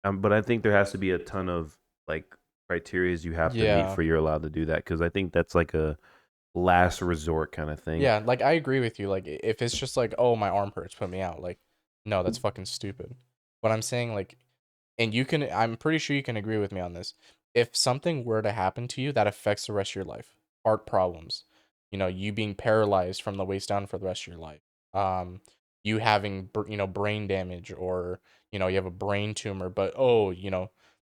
But I think there has to be a ton of like criterias you have to meet Yeah. for you're allowed to do that because I think that's like a last resort kind of thing. Yeah, like I agree with you. Like if it's just like, oh, my arm hurts, put me out. Like, no, that's fucking stupid. But I'm saying like, and you can, I'm pretty sure you can agree with me on this. If something were to happen to you that affects the rest of your life, heart problems, you being paralyzed from the waist down for the rest of your life, um, you having brain damage, or you have a brain tumor, but oh,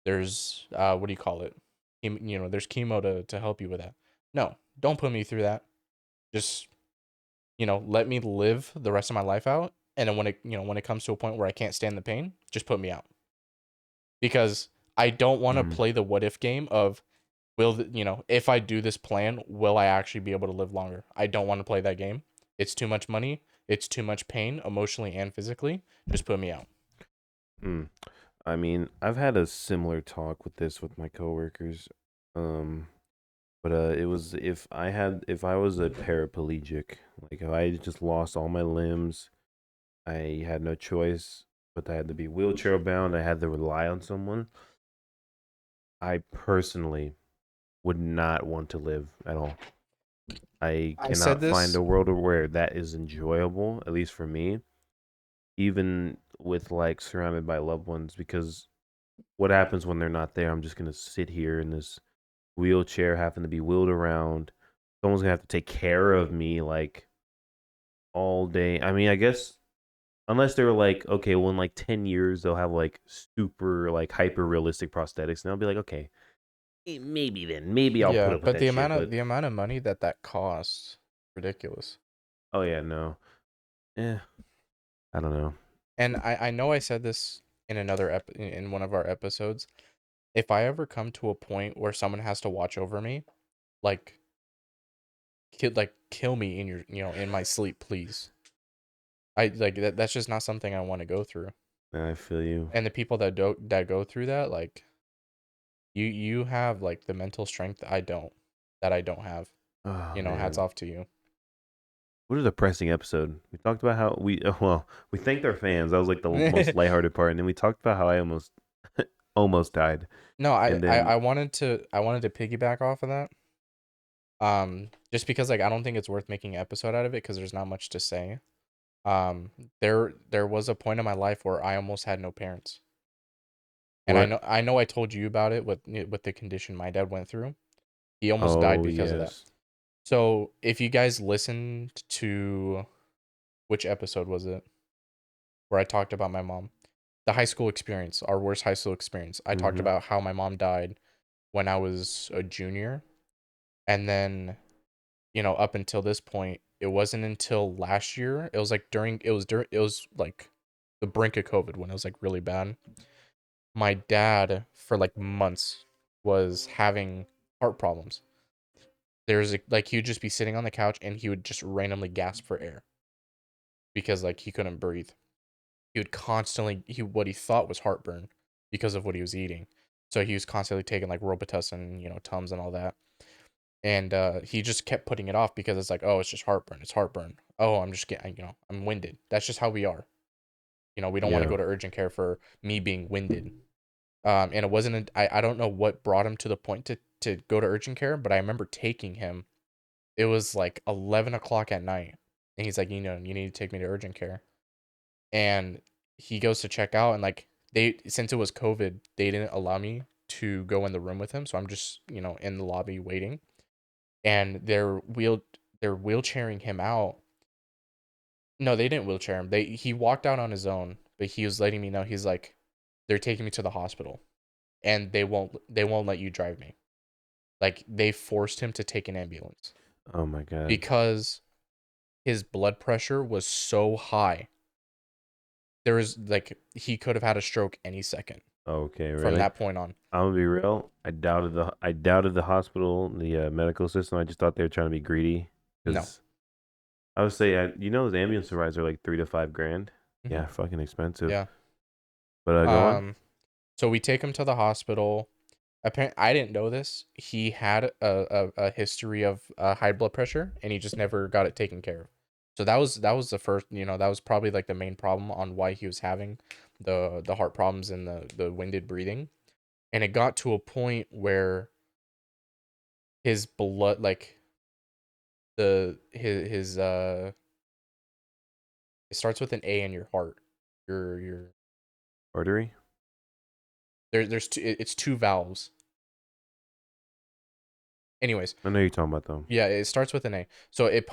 there's what do you call it? There's chemo to help you with that. No, don't put me through that. Just let me live the rest of my life out. And then when it comes to a point where I can't stand the pain, just put me out. Because I don't want to Mm. play the what if game of if I do this plan, will I actually be able to live longer? I don't want to play that game. It's too much money. It's too much pain, emotionally and physically. Just put me out. Mm. I mean, I've had a similar talk with this with my coworkers. Um, but it was if I was a paraplegic, like if I just lost all my limbs, I had no choice, but I had to be wheelchair bound. I had to rely on someone. I personally would not want to live at all. I I said cannot find this. a world where that is enjoyable, at least for me, even with like surrounded by loved ones, because what happens when they're not there? I'm just gonna sit here in this wheelchair, having to be wheeled around. Someone's gonna have to take care of me like all day. I mean, I guess unless they were like, okay, well, in like 10 years, they'll have like super, like hyper realistic prosthetics. And I'll be like, okay, maybe then. Maybe I'll put Yeah, up with but that the shit. amount of But the amount of money that costs, ridiculous. oh, yeah, no. Yeah, I don't know. And I know I said this in another in one of our episodes. If I ever come to a point where someone has to watch over me, like kill me in in my sleep, please. I like that's just not something I want to go through. I feel you. And the people that go through that, like you have like the mental strength that I don't have. Oh, Hats man. off to you. What a depressing episode. We talked about how well, we thanked our fans. That was like the most lighthearted part. And then we talked about how I almost, almost died. No, And then, I wanted to piggyback off of that. Just because like I don't think it's worth making an episode out of it because there's not much to say. Um, there was a point in my life where I almost had no parents. And what? I know I told you about it with the condition my dad went through. He almost died Oh, because of that. yes. So if you guys listened to which episode was it where I talked about my mom, the high school experience, our worst high school experience. I talked Mm-hmm. about how my mom died when I was a junior, and then up until this point, it wasn't until last year. It was like it was like the brink of COVID when it was like really bad. My dad for like months was having heart problems. Like he would just be sitting on the couch and he would just randomly gasp for air because like he couldn't breathe. He would constantly he what he thought was heartburn because of what he was eating. So he was constantly taking like Robitussin, Tums and all that. And he just kept putting it off because it's like, oh, it's just heartburn. It's heartburn. Oh, I'm just getting, I'm winded. That's just how we are. We don't want to Yeah. go to urgent care for me being winded. And it wasn't. I don't know what brought him to the point to go to urgent care, but I remember taking him. It was like 11 o'clock at night, and he's like, you need to take me to urgent care. And he goes to check out, and like since it was COVID, they didn't allow me to go in the room with him, so I'm just in the lobby waiting, and they're wheelchairing him out. No, they didn't wheelchair him. He walked out on his own, but he was letting me know he's like, they're taking me to the hospital, and they won't let you drive me. Like they forced him to take an ambulance Oh, my God. because his blood pressure was so high. There was like he could have had a stroke any second. Okay, from really? that point on. I'm gonna be real. I doubted the hospital, the medical system. I just thought they were trying to be greedy No. because I would say, those ambulance rides are like 3 to 5 grand. Hmm. Yeah, fucking expensive. Yeah. But go on. Um. So we take him to the hospital. Apparently, I didn't know this. He had a history of high blood pressure, and he just never got it taken care of. So that was the first. That was probably like the main problem on why he was having the heart problems and the winded breathing. And it got to a point where his blood, like his it starts with an A in your heart. Your Artery. there's two, it's two valves. Anyways, I know you're talking about them. yeah, it starts with an A. So it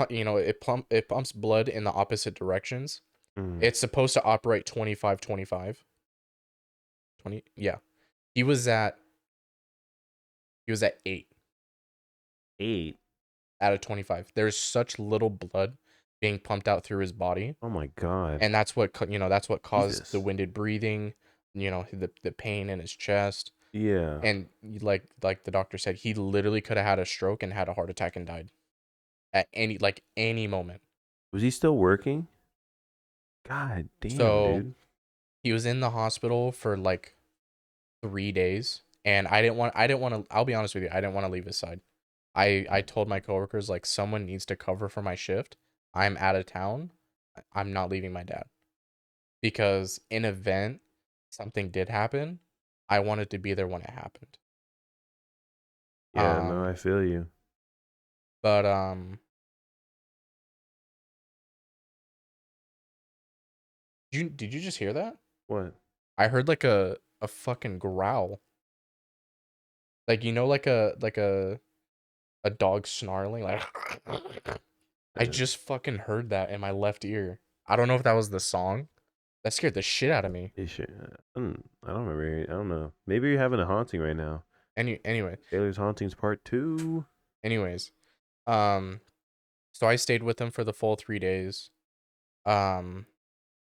pumps blood in the opposite directions. Mm. It's supposed to operate 25 25 20. Yeah. He was at he was at 8 8. out of 25. There's such little blood being pumped out through his body, Oh my god. and that's what caused the Jesus. winded breathing, the pain in his chest. Yeah. And like the doctor said, he literally could have had a stroke and had a heart attack and died at any moment. Was he still working? God damn, So dude. he was in the hospital for like 3 days, and I didn't want to. I'll be honest with you, I didn't want to leave his side. I told my coworkers, like, someone needs to cover for my shift. I'm out of town. I'm not leaving my dad, because in event something did happen, I wanted to be there when it happened. Yeah, no, Um, I feel you. but did you just hear that? What? I heard like a fucking growl. Like, like a dog snarling, like I Uh, just fucking heard that in my left ear. I don't know if that was the song. That scared the shit out of me. I don't remember. I don't know. Maybe you're having a haunting right now. Anyway, Taylor's Hauntings Part 2. anyways, um, so I stayed with them for the full 3 days. Um,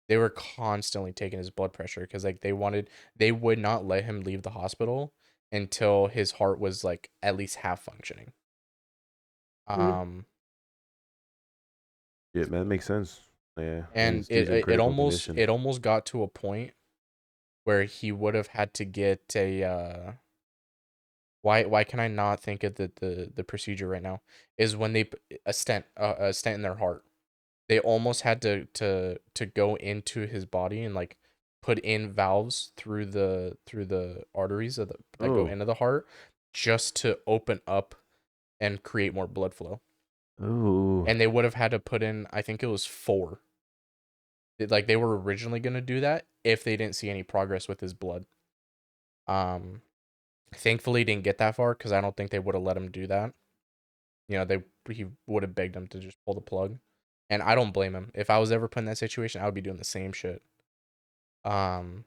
they were constantly taking his blood pressure because like they would not let him leave the hospital until his heart was like at least half functioning. Mm. Um, Yeah, that makes sense. Yeah, and these it dudes in it critical almost condition. it almost got to a point where he would have had to get a why can I not think of the procedure right now, is when a stent in their heart. They almost had to go into his body and like put in valves through the arteries that go Oh, into the heart, just to open up and create more blood flow. oh, And they would have had to put in, I think it was 4. Like, they were originally going to do that if they didn't see any progress with his blood. Um, Thankfully didn't get that far, because I don't think they would have let him do that. He would have begged him to just pull the plug, and I don't blame him. If I was ever put in that situation, I would be doing the same shit. Um,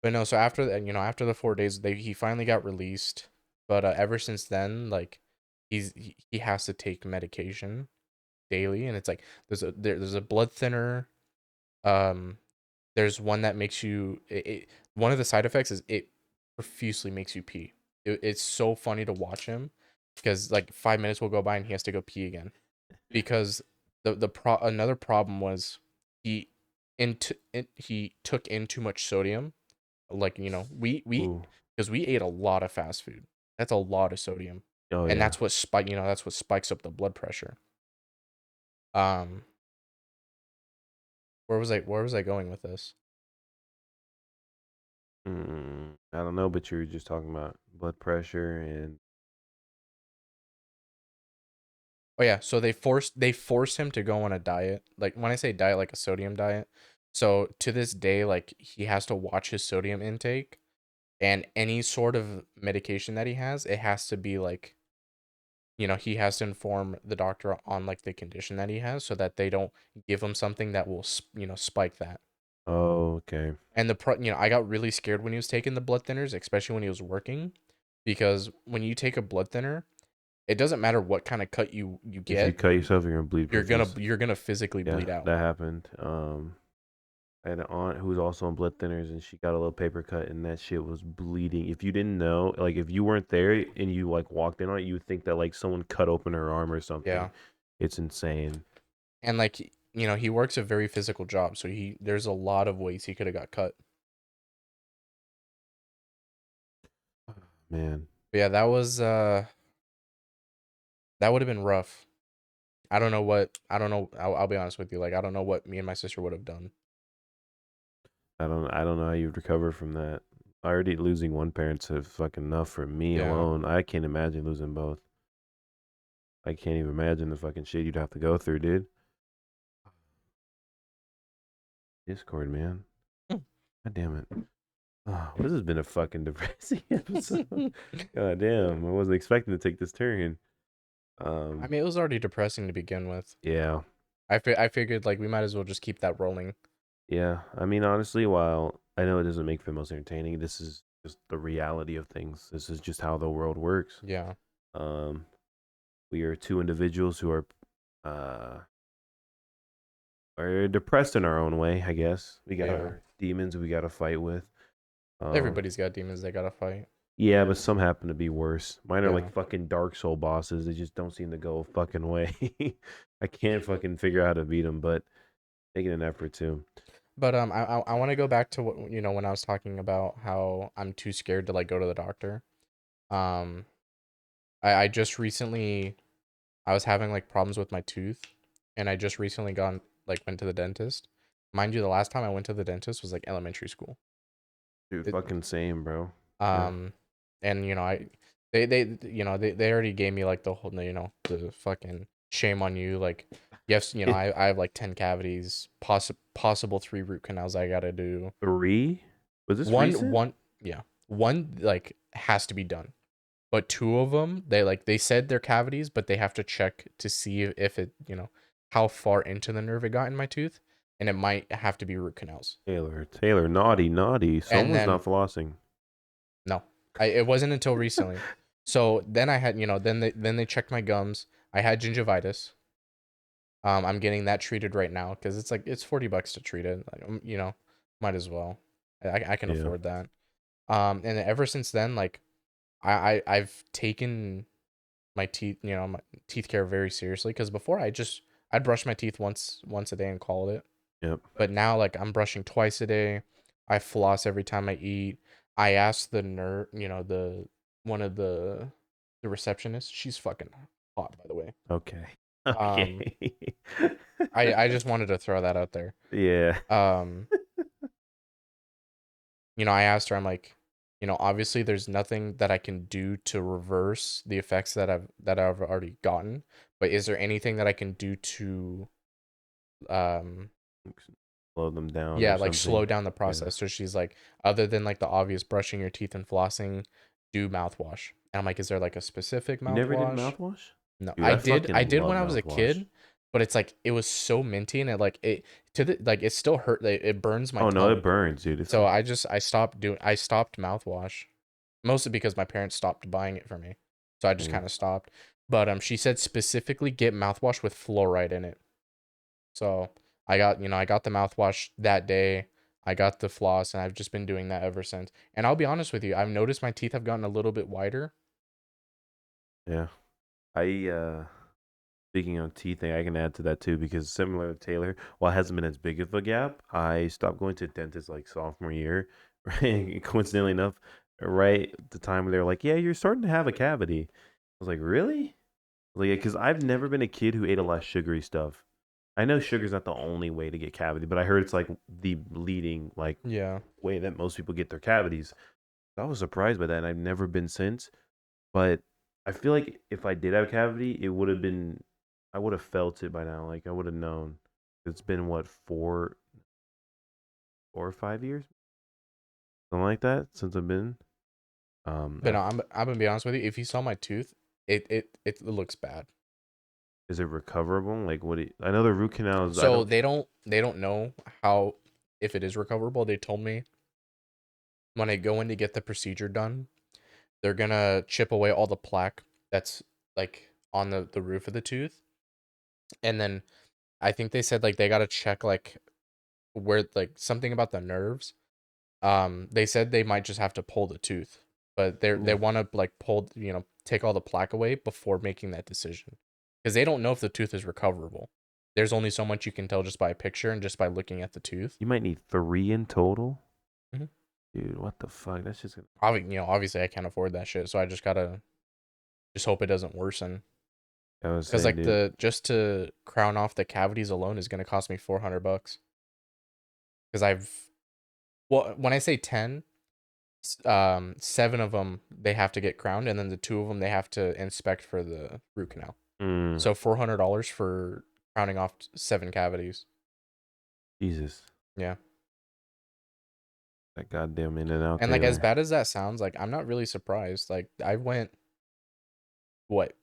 but no. So after that, after the 4 days, he finally got released. But ever since then, like, he has to take medication daily, and it's like there's a blood thinner. Um, there's one that makes you one of the side effects is it profusely makes you pee. It's so funny to watch him, because like 5 minutes will go by and he has to go pee again, because another problem was he took in too much sodium. Like, we ooh. because we ate a lot of fast food. That's a lot of sodium, Oh and yeah. that's what spikes up the blood pressure. Um, where was I going with this? I don't know, but you were just talking about blood pressure and Oh yeah, so they forced him to go on a diet. Like, when I say diet, like a sodium diet. So to this day, like, he has to watch his sodium intake, and any sort of medication that he has, it has to be like, he has to inform the doctor on like the condition that he has, so that they don't give him something that will spike that. oh, okay. And I got really scared when he was taking the blood thinners, especially when he was working, because when you take a blood thinner, it doesn't matter what kind of cut you If you get, cut yourself, you're gonna bleed you're gonna profuse. you're gonna physically Yeah, bleed out. that happened. I had an aunt who was also on blood thinners, and she got a little paper cut, and that shit was bleeding. If you didn't know, like if you weren't there and you like walked in on it, you would think that like someone cut open her arm or something. Yeah. It's insane. And like, he works a very physical job, so there's a lot of ways he could have got cut. Man, But yeah, that would have been rough. I don't know. I'll be honest with you. Like, I don't know what me and my sister would have done. I don't know how you'd recover from that. Already losing one parent's fucking enough for me Yeah. alone. I can't imagine losing both. I can't even imagine the fucking shit you'd have to go through, dude. Discord, man. Hmm. God damn it. Oh, this has been a fucking depressing episode. God damn, I wasn't expecting to take this turn. I Um, mean, it was already depressing to begin with. yeah, I figured like we might as well just keep that rolling. yeah. I mean, honestly, while I know it doesn't make for the most entertaining, this is just the reality of things. This is just how the world works. Yeah. Um, we are two individuals who uh are depressed in our own way. I guess we got Yeah. our demons we got to fight with. Um, Everybody's got demons they gotta fight. Yeah, but some happen to be worse. Mine are like Yeah. fucking Dark Soul bosses. They just don't seem to go a fucking way. I can't fucking figure out how to beat them, but making an effort to. But I want to go back to what when I was talking about how I'm too scared to like go to the doctor. Um, I just recently I was having like problems with my tooth, and I just recently went to the dentist. Mind you, the last time I went to the dentist was like elementary school. Dude, It, fucking same, bro. Yeah. um, and they already gave me like the whole the fucking shame on you, like yes, I have like 10 cavities, possible 3 root canals I gotta do. Three? Was this One recent? one yeah, one like has to be done, but 2 of them they said they're cavities, but they have to check to see if it how far into the nerve it got in my tooth, and it might have to be root canals. Taylor, naughty, naughty. And Someone's then not flossing. no, it wasn't until recently. So then I had then they checked my gums. I had gingivitis. I'm getting that treated right now because it's $40 to treat it. Like, might as well. I can Yeah. afford that. And ever since then, like I've taken my teeth, my teeth care very seriously. Because before I'd brush my teeth once a day and call it. Yep. But now like I'm brushing twice a day. I floss every time I eat. I asked the nurse, the one of the receptionists. She's fucking hot, by the way. Okay. Um, Okay. I just wanted to throw that out there. Yeah. Um, I asked her, I'm like, obviously there's nothing that I can do to reverse the effects that I've already gotten, but is there anything that I can do to um Slow them down or yeah, like slow something. down the Yeah. process? So she's like, other than like the obvious brushing your teeth and flossing, do mouthwash. And I'm like, is there like a specific You never did mouthwash? mouthwash? No, Dude, I I did. I fucking did love when I was a mouthwash. kid, but it's like it was so minty and it to the like it still hurt. Like, it burns my Oh no, it tongue. burns, dude. It's So like I stopped mouthwash, mostly because my parents stopped buying it for me. So I just yeah. kind of stopped. But she said specifically get mouthwash with fluoride in it. So I got the mouthwash that day. I got the floss, and I've just been doing that ever since. And I'll be honest with you, I've noticed my teeth have gotten a little bit wider. Yeah. I speaking of teeth thing, I can add to that too because similar to Taylor, while it hasn't been as big of a gap, I stopped going to the dentist like sophomore year. Right? Coincidentally enough, right at the time where they're like, "Yeah, you're starting to have a cavity." I was like, "Really?" Like, because I've never been a kid who ate a lot of sugary stuff. I know sugar's not the only way to get cavity, but I heard it's like the leading like Yeah. way that most people get their cavities. I was surprised by that, and I've never been since. But I feel like if I did have a cavity, it would have been I would have felt it by now. Like I would have known. It's been what 4 or 5 years, something like that, since I've been. But no, I'm gonna be honest with you. If you saw my tooth, it looks bad. Is it recoverable? Like I know the root canals. I So don't. they don't know how if it is recoverable. They told me when I go in to get the procedure done, they're gonna chip away all the plaque that's like on the roof of the tooth, and then I think they said like they gotta check like where like something about the nerves. They said they might just have to pull the tooth, but they Ooh. want to like pull, take all the plaque away before making that decision, because they don't know if the tooth is recoverable. There's only so much you can tell just by a picture and just by looking at the tooth. You might need 3 in total. hmm Dude, what the fuck? That's just gonna. Obviously I can't afford that shit, so I just gotta just hope it doesn't worsen. I was Because saying, like dude. the just to crown off the cavities alone is gonna cost me $400. Because when I say 10, 7 of them they have to get crowned, and then the 2 of them they have to inspect for the root canal. Mm, So $400 for crowning off 7 cavities. Jesus. Yeah. That goddamn In and Out And like as Taylor. bad as that sounds, like I'm not really surprised. Like I went what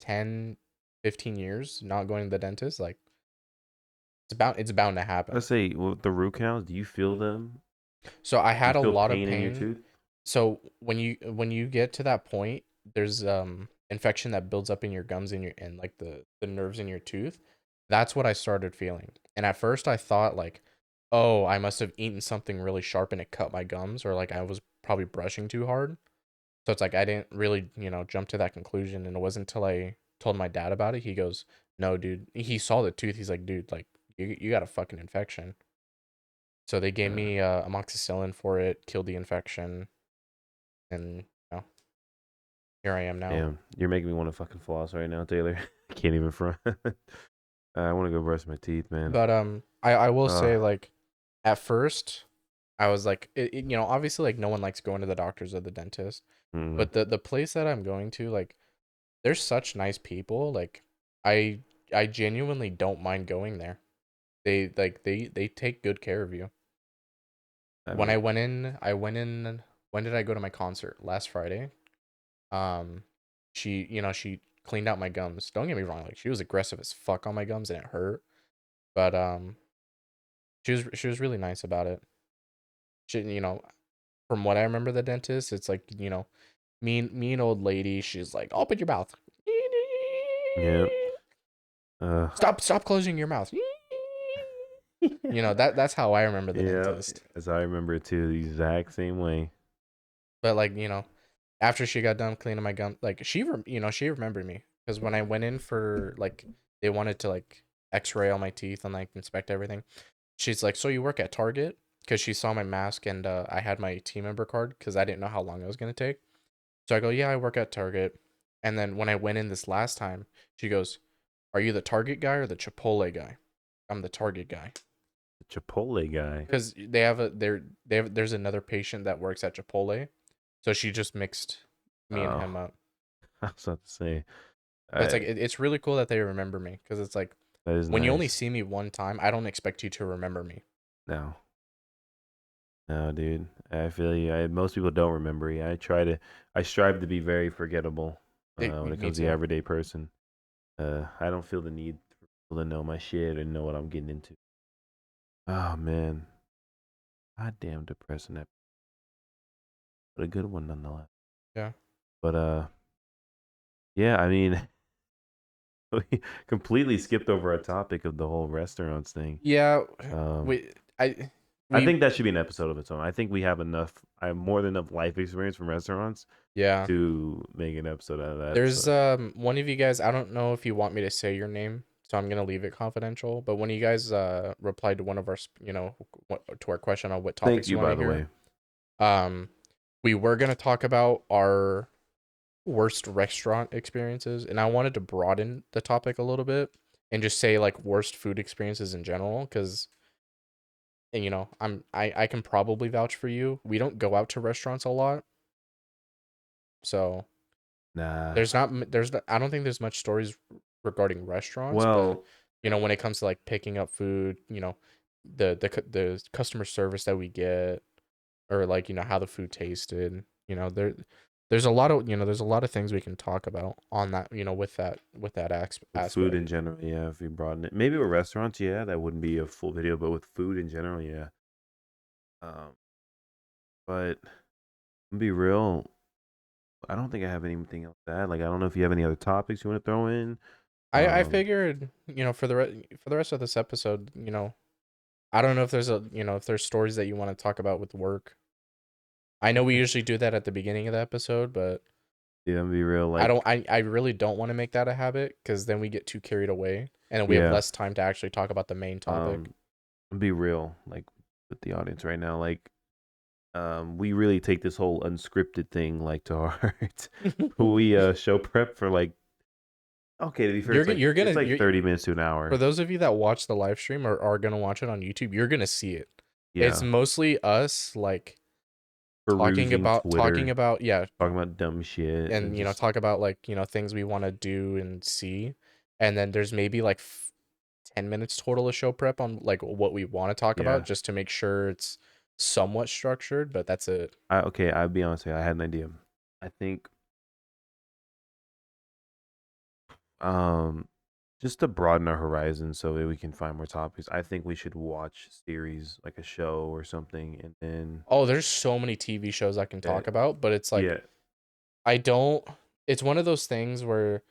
10, 15 years not going to the dentist. Like it's bound to happen. Let's say with the root canals, do you feel them? So I Do you had a feel lot of pain in your pain. tooth? So when you get to that point, there's infection that builds up in your gums and like the nerves in your tooth. That's what I started feeling. And at first I thought like, oh, I must have eaten something really sharp and it cut my gums, or like I was probably brushing too hard. So it's like I didn't really, jump to that conclusion. And it wasn't until I told my dad about it. He goes, "No, dude." He saw the tooth. He's like, "Dude, like you got a fucking infection." So they gave Uh, me amoxicillin for it, killed the infection, and here I am now. Damn, you're making me want to fucking floss right now, Taylor. I can't even front. I want to go brush my teeth, man. But I will Uh, say like at first I was like obviously like no one likes going to the doctors or the dentist, mm, but the place that I'm going to, like, they're such nice people. Like I I genuinely don't mind going there. They take good care of you. I When mean, I went in. When did I go to my concert? Last Friday. Um, she cleaned out my gums. Don't get me wrong, like she was aggressive as fuck on my gums and it hurt. But she was really nice about it. From what I remember, the dentist, it's like mean old lady. She's like, open your mouth. yeah. Uh, Stop closing your mouth. That's how I remember the yeah. dentist. As I remember it too, the exact same way. But like after she got done cleaning my gum, like she remembered me because when I went in for like they wanted to like X-ray all my teeth and like inspect everything. She's like, "So you work at Target?" Because she saw my mask and I had my team member card because I didn't know how long it was gonna take. So I go, "Yeah, I work at Target." And then when I went in this last time, she goes, "Are you the Target guy or the Chipotle guy?" I'm the Target guy The Chipotle guy. because there's another patient that works at Chipotle, so she just mixed me and Oh, him up. I was about to say. But it's I like it's really cool that they remember me because it's like That is when you only nice. see me one time, I don't expect you to remember me. No, no, dude. I feel you. Most people don't remember you. I strive to be very forgettable when it Me comes to the too. everyday person. I don't feel the need for people to know my shit and know what I'm getting into. Oh man, goddamn depressing that, but a good one nonetheless. Yeah. But yeah. I mean, we completely skipped over a topic of the whole restaurants thing. Yeah. Um, We I I we think that should be an episode of its own. I think we have enough. I have more than enough life experience from restaurants yeah. to make an episode out of that. There's So one of you guys, I don't know if you want me to say your name, so I'm gonna leave it confidential, but when you guys replied to one of our to our question on what thank topics you you, want by to the hear, way. um we were gonna talk about our worst restaurant experiences, and I wanted to broaden the topic a little bit and just say like worst food experiences in general, because and I can probably vouch for you. We don't go out to restaurants a lot, so Nah. I don't think there's much stories regarding restaurants, but Well, when it comes to like picking up food, the customer service that we get, or like how the food tasted, there's a lot of things we can talk about on that, with that with food aspect. in general, yeah. If we broaden it, maybe with restaurants, yeah, that wouldn't be a full video. But with food in general, yeah. Um, but to be real, I don't think I have anything else to add. Like, I don't know if you have any other topics you want to throw in. I Um, figured, for the rest of this episode, I don't know if there's if there's stories that you want to talk about with work. I know we usually do that at the beginning of the episode, but Yeah, be real. I Like, don't. I really don't want to make that a habit because then we get too carried away, and then we have yeah. less time to actually talk about the main topic. Be real. Like with the audience right now. Like, we really take this whole unscripted thing like to heart. We show prep for like. Okay, to be fair, You're gonna it's like you're 30 minutes to an For hour. those of you that watch the live stream or are gonna watch it on YouTube, you're gonna see it. It's Yeah, mostly us like perusing talking Twitter, about yeah, talking about dumb shit, and and just talk about like things we want to do and see, and then there's maybe like 10 minutes total of show prep on like what we want to talk about yeah. just to make sure it's somewhat structured. But that's it. Okay, I'll be honest with you. I had an idea. I think um just to broaden our horizons so that we can find more topics. I think we should watch series like a show or something, and then Oh, there's so many TV shows I can uh, talk about, but it's like yeah, I don't. It's one of those things where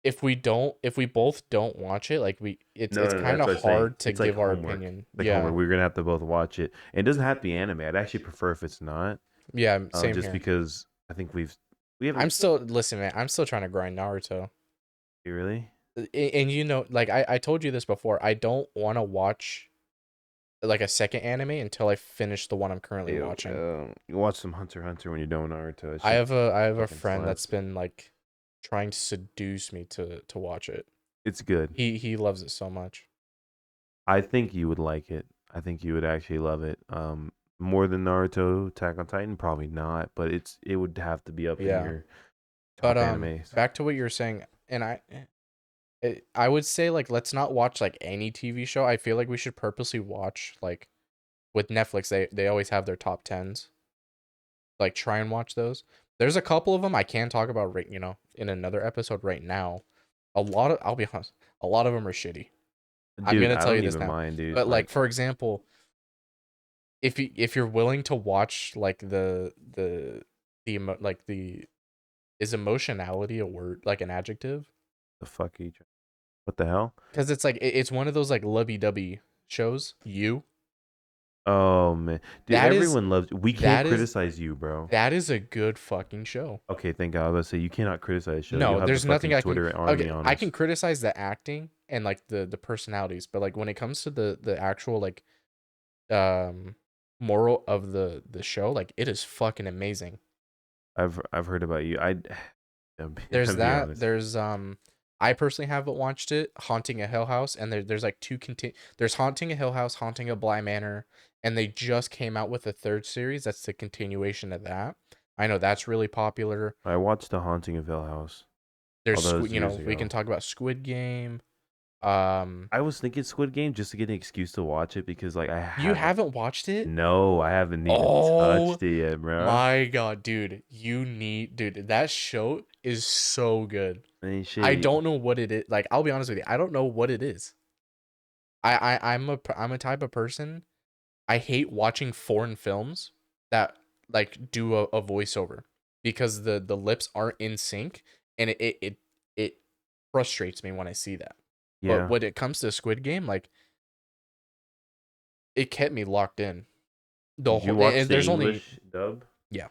if we both don't watch it, like no, it's no, no, kind that's of what I'm saying. hard to It's like give our homework. opinion. Like homework. Yeah, We're gonna have to both watch it. And it doesn't have to be anime. I'd actually prefer if it's not. yeah, same Just here. because I think we haven't Listen, man. I'm still trying to grind Naruto, really. and like I told you this before. I don't want to watch like a second anime until I finish the one I'm currently Ew, watching. you watch some Hunter x Hunter when you're doing Naruto. That I shit have a fucking friend that's slaps. been like trying to seduce me to watch it. It's good. He loves it so much. I think you would like it. I think you would actually love it. More than Naruto, Attack on Titan, probably not, but it would have to be up in Yeah, your but top animes. back to what you were saying, and I would say like let's not watch like any TV show. I feel like we should purposely watch like with Netflix. They always have their top tens. Like try and watch those. There's a couple of them I can talk about right in another episode right now. I'll be honest, a lot of them are shitty. I'm Dude, gonna I tell you don't this even now. mind, dude. But like Like, for example, if you're willing to watch like like the is emotionality a word like an adjective? the fuck are you trying? What the hell? Because it's like it's one of those like lovey-dovey shows. Oh man, dude, That is everyone loves. We can't that is criticize you, bro. that is a good fucking show. Okay, thank God. I was about to say you cannot criticize show. You'll No, have the there's nothing fucking I can. Twitter army Okay, on I can us. criticize the acting and like the personalities, but like when it comes to the actual like um moral of the show, like it is fucking amazing. I've heard about you. There's I'll be that. honest. There's I personally haven't watched it, Haunting a Hill House, and there's like there's Haunting a Hill House, Haunting a Bly Manor, and they just came out with a third series that's the continuation of that. I know that's really popular. I watched The Haunting of Hill House, There's although it was years we can ago. talk about Squid Game. Um, I was thinking Squid Game just to get an excuse to watch it because like I you haven't. haven't watched it? No, I haven't even Oh touched it yet, bro. my god, dude. Dude, that show is so good. I mean, I shit. don't know what it is. Like, I'll be honest with you. I don't know what it is. I'm a type of person. I hate watching foreign films that like do a voiceover because the lips aren't in sync and it frustrates me when I see that. But Yeah. when it comes to Squid Game, like it kept me locked in. The Did you whole watch and the there's only English dub? yeah.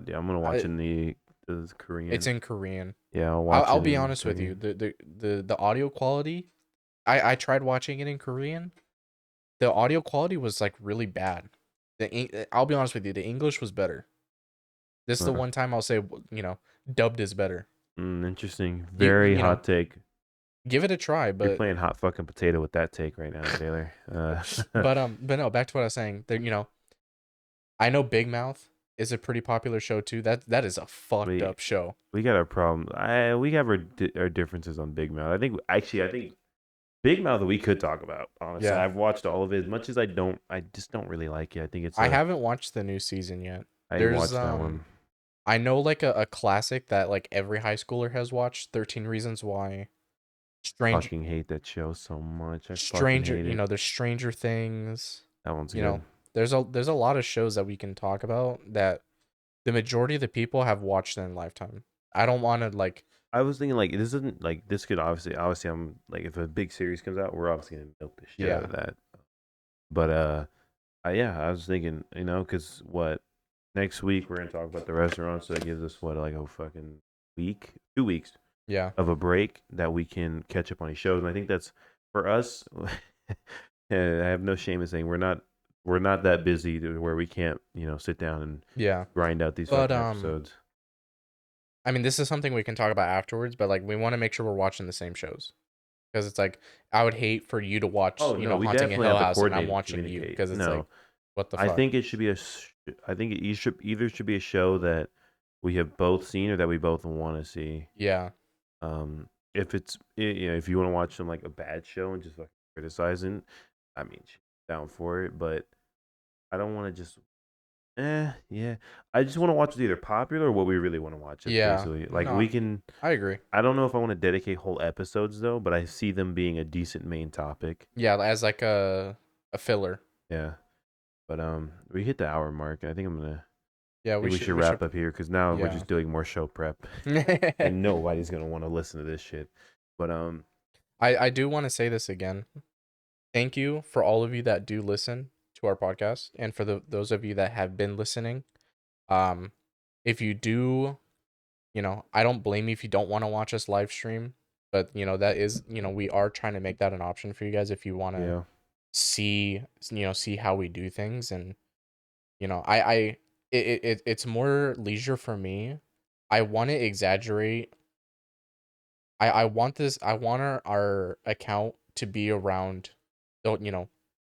Dude, I'm gonna watch I, it in the It's Korean. in Korean. Yeah, I'll watch I'll it be in honest with you. Korean. The audio quality. I tried watching it in Korean. The audio quality was like really bad. I'll be honest with you. The English was better. This is the Huh. one time I'll say dubbed is better. Interesting. You Very hot take. give it a try, You're but playing hot fucking potato with that take right now, Taylor. but no. Back to what I was saying. There, I know Big Mouth is a pretty popular show too. That is a fucked we up show. we got our problem. We have our differences on Big Mouth. I think Big Mouth we could talk about. Honestly, Yeah, I've watched all of it. As much as I just don't really like it. I think it's I a. haven't watched the new season yet. I didn't There's watch that one. I know like a classic that like every high schooler has watched, 13 Reasons Why. Strange Fucking hate that show so much. I fucking Stranger, hate it. there's Stranger Things. That one's You good. know, there's a lot of shows that we can talk about that the majority of the people have watched in a lifetime. I don't want to like I was thinking like this isn't like this could obviously I'm like if a big series comes out, we're obviously gonna milk the shit out yeah. of that. But yeah, I was thinking, because what next week we're gonna talk about the restaurant, so it gives us what like a fucking week, 2 weeks Yeah. of a break that we can catch up on these shows. And I think that's for us. I have no shame in saying we're not that busy to where we can't sit down and Yeah. grind out these But fucking episodes. I mean, this is something we can talk about afterwards, but like we want to make sure we're watching the same shows. Because it's like I would hate for you to watch, Oh no, we Haunting in definitely Hill have to House and I'm coordinate and watching you communicate. because it's like No, what the I fuck? think it should be I think it should either should be a show that we have both seen or that we both want to see. Yeah. If it's if you want to watch some like a bad show and just like criticizing, I mean, down for it. But I don't want to just yeah. I just want to watch what's either popular or what we really want to watch. It's Yeah. basically like No, we can. I agree. I don't know if I want to dedicate whole episodes though, but I see them being a decent main topic. Yeah, as like a filler. Yeah. But we hit the hour mark. I think Yeah, we should we should wrap up here because now we're yeah. just doing more show prep, and nobody's gonna want to listen to this shit. But I do want to say this again. Thank you for all of you that do listen to our podcast and for those of you that have been listening. Um if you do, I don't blame you if you don't want to watch us live stream, but that is, we are trying to make that an option for you guys if you want to yeah, see, see how we do things. And I it's more leisure for me. I want to exaggerate. I want our account to be around the,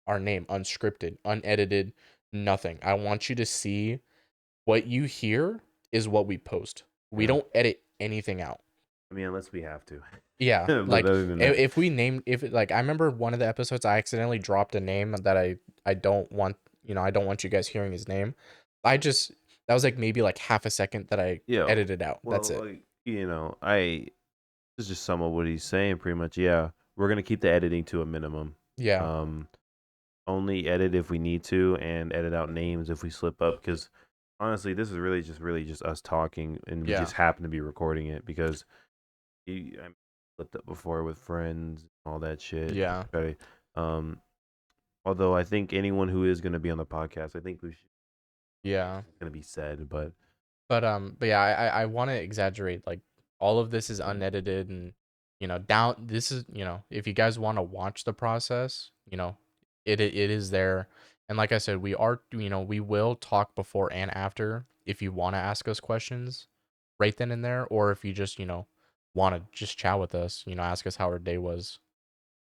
our name, unscripted, unedited, nothing. I want you to see what you hear is what we post. We yeah. don't edit anything out. I mean, unless we have to. Yeah, But like other than that, if we named, if like I remember one of the episodes I accidentally dropped a name that I don't want, I don't want you guys hearing his name. I just that was like maybe like half a second that I yo, edited out. That's well, it. like, I this is just some of what he's saying. Pretty much, yeah. We're gonna keep the editing to a minimum. Yeah. Um, only edit if we need to, and edit out names if we slip up. Because honestly, this is really just us talking, and we Yeah. just happen to be recording it because I flipped up before with friends, all that shit. Yeah. Okay. Um, although I think anyone who is gonna be on the podcast, I think we should Yeah. gonna be said, but But yeah, I want to exaggerate. Like all of this is unedited, and down. This is if you guys want to watch the process, it is there. And like I said, we are we will talk before and after if you want to ask us questions right then and there, or if you just want to just chat with us, ask us how our day was.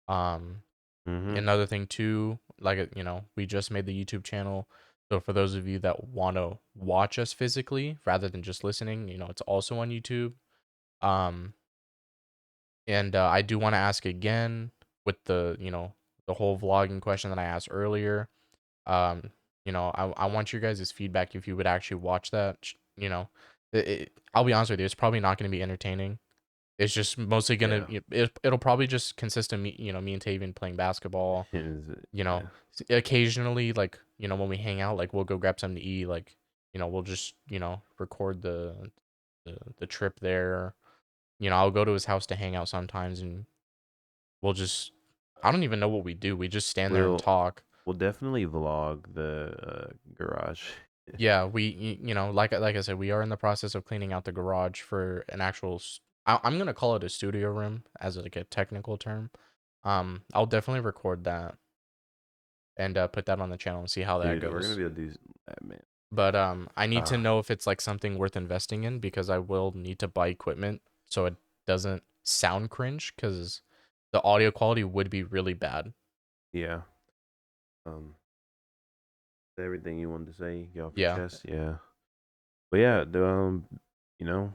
Um, mm-hmm. Another thing too, like we just made the YouTube channel. So for those of you that want to watch us physically rather than just listening, it's also on YouTube. Um, and I do want to ask again with the whole vlogging question that I asked earlier. Um, I want your guys' feedback if you would actually watch that. I'll be honest with you, it's probably not going to be entertaining. It's just mostly gonna Yeah. it'll probably just consist of me, me and Tavian playing basketball. Yeah. Occasionally, like when we hang out, like we'll go grab something to eat. Like we'll just record the trip there. I'll go to his house to hang out sometimes, and we'll just I don't even know what we do. We just stand there and We'll talk. we'll definitely vlog the garage. Yeah, like I said, we are in the process of cleaning out the garage for an actual. I'm gonna call it a studio room as like a technical term. I'll definitely record that and put that on the channel and see how that Dude, we're gonna goes. be able to do man. But I need to Ah, know if it's like something worth investing in because I will need to buy equipment so it doesn't sound cringe because the audio quality would be really bad. yeah. Um, everything you wanted to say, get off your Yeah, chest, yeah. But yeah, you know,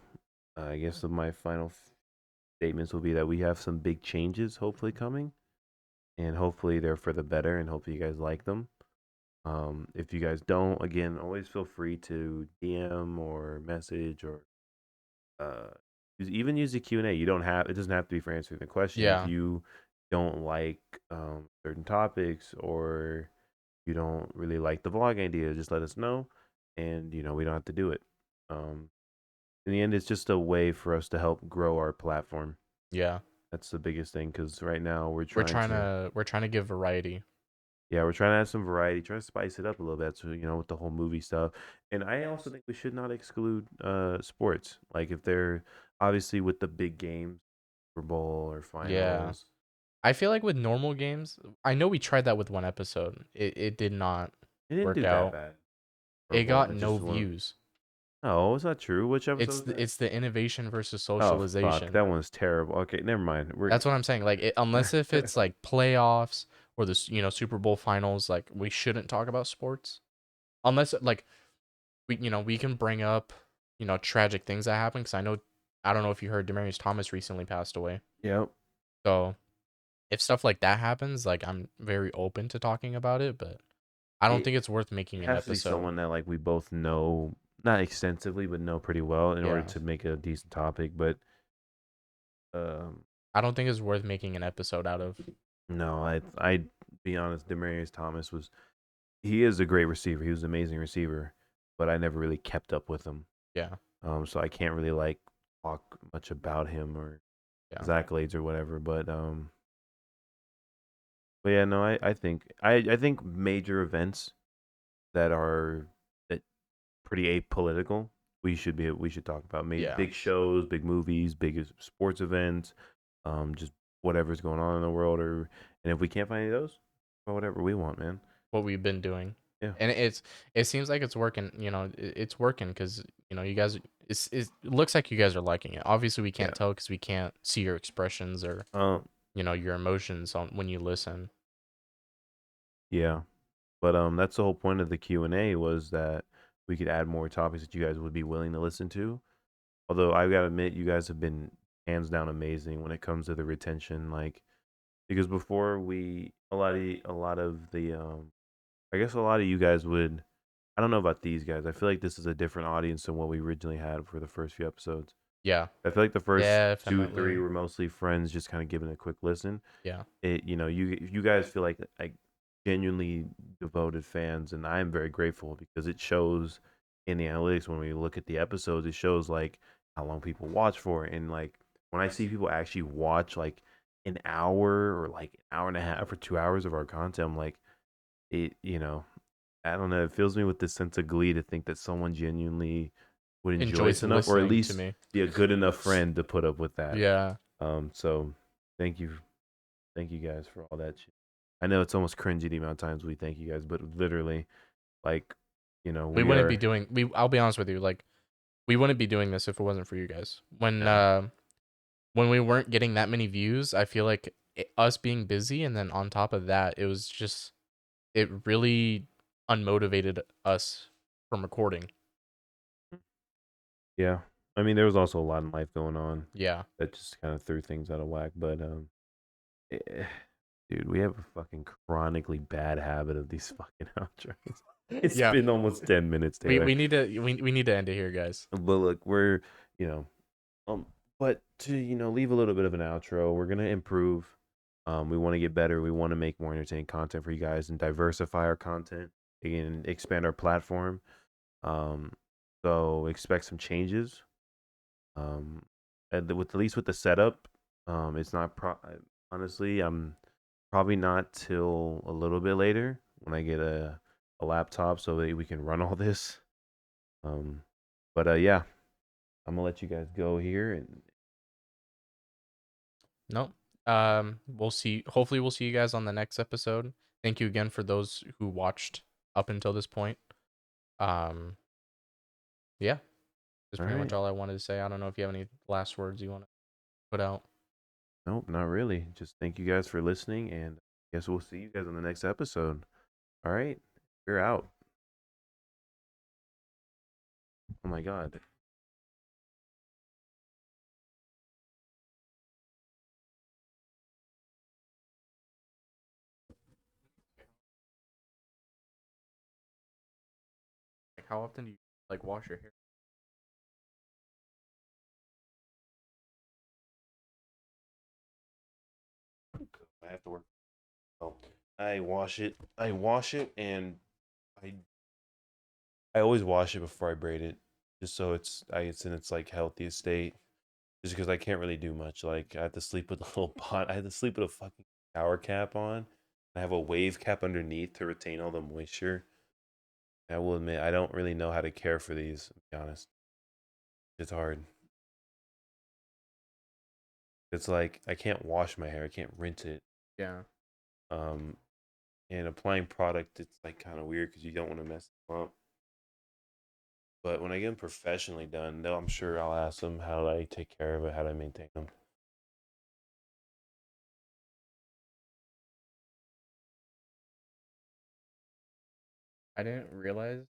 I guess my final statements will be that we have some big changes hopefully coming, and hopefully they're for the better, and hopefully you guys like them. If you guys don't, again, always feel free to DM or message or uh, even use the Q&A. You don't have it doesn't have to be for answering the question. If yeah, you don't like certain topics or you don't really like the vlog idea, just let us know, and we don't have to do it. Um, in the end, it's just a way for us to help grow our platform. yeah. That's the biggest thing because right now we're trying to. We're trying to give variety. Yeah, we're trying to add some variety, trying to spice it up a little bit, so with the whole movie stuff. And I also think we should not exclude sports. Like if they're obviously with the big games, Super Bowl or Yeah. finals. I feel like with normal games, I know we tried that with one episode. It did not It didn't work do that out. bad. Or It one, got no just one. views. No, it's not true. Which episode is that? It's the innovation versus Oh fuck, socialization. that one's terrible. Okay, never mind. We're That's what I'm saying. Like, unless if it's like playoffs or the Super Bowl finals, like we shouldn't talk about sports. Unless like we can bring up tragic things that happen because I don't know if you heard Demarius Thomas recently passed away. yep. So if stuff like that happens, like I'm very open to talking about it, but I don't It think it's worth it making an has to be episode. someone that like we both know, not extensively, but know pretty well in order Yeah. to make a decent topic. But um, I don't think it's worth making an episode out of. no, I be honest. Demarius Thomas he is a great receiver. He was an amazing receiver, but I never really kept up with him. Yeah. So I can't really like talk much about him or Yeah. his accolades or whatever. But yeah, no, I think major events that are that pretty apolitical. We should talk about Yeah. big shows, big movies, big sports events, just whatever's going on in the world, and if we can't find any of those, well, whatever we want, man. What we've been doing. Yeah, And it seems like it's working, it's working cuz you guys it looks like you guys are liking it. Obviously we yeah, can't tell cuz we can't see your expressions or your emotions on when you listen. yeah. But that's the whole point of the Q&A was that we could add more topics that you guys would be willing to listen to. Although I gotta admit, you guys have been hands down amazing when it comes to the retention. Like because before a lot of the I guess a lot of you guys would. I don't know about these guys. I feel like this is a different audience than what we originally had for the first few episodes. Yeah. I feel like the first two, three Definitely. were mostly friends, just kind of giving a quick listen. Yeah. You guys feel like genuinely devoted fans, and I am very grateful because it shows in the analytics when we look at the episodes. It shows like how long people watch for, and like when I see people actually watch like an hour or like an hour and a half or 2 hours of our content, I'm like it. I don't know. It fills me with this sense of glee to think that someone genuinely would enjoy Enjoys this enough, or at listening to least me. be a good enough friend to put up with that. Yeah. So thank you, thank you guys for all that shit. I know it's almost cringy the amount of times we thank you guys, but literally, like, We we wouldn't be are. doing we I'll be honest with you, like we wouldn't be doing this if it wasn't for you guys. Yeah, When we weren't getting that many views, I feel like us being busy and then on top of that, it was just it really unmotivated us from recording. yeah. I mean, there was also a lot in life going on Yeah. that just kind of threw things out of whack. But eh, dude, we have a fucking chronically bad habit of these fucking outros. It's Yeah. been almost 10 minutes, We Taylor. we need to we need to end it here, guys. But look, we're you know but to leave a little bit of an outro, we're gonna improve. We want to get better. We want to make more entertaining content for you guys and diversify our content and expand our platform. Um, so expect some changes. With at least with the setup, it's not honestly. I'm probably not till a little bit later when I get a laptop so that we can run all this. Um, but yeah, I'm gonna let you guys go here and Nope. We'll see. Hopefully, we'll see you guys on the next episode. Thank you again for those who watched up until this point. Um, yeah, that's all pretty much right. all I wanted to say. I don't know if you have any last words you want to put out. Nope, not really. Just thank you guys for listening, and I guess we'll see you guys on the next episode. All right, we're out. Oh my god. Like, how often do you like wash your hair? I have to work. Oh, I wash it. I wash it, and I I always wash it before I braid it, just so it's in its like healthiest state. Just because I can't really do much. Like I have to sleep with a little pot. I have to sleep with a fucking shower cap on, I have a wave cap underneath to retain all the moisture. I will admit I don't really know how to care for these, to be honest. It's hard. It's like I can't wash my hair, I can't rinse it. Yeah. Um and applying product, it's like kind of weird because you don't want to mess them up. But when I get them professionally done, though, I'm sure I'll ask them how do I take care of it, how do I maintain them. I didn't realize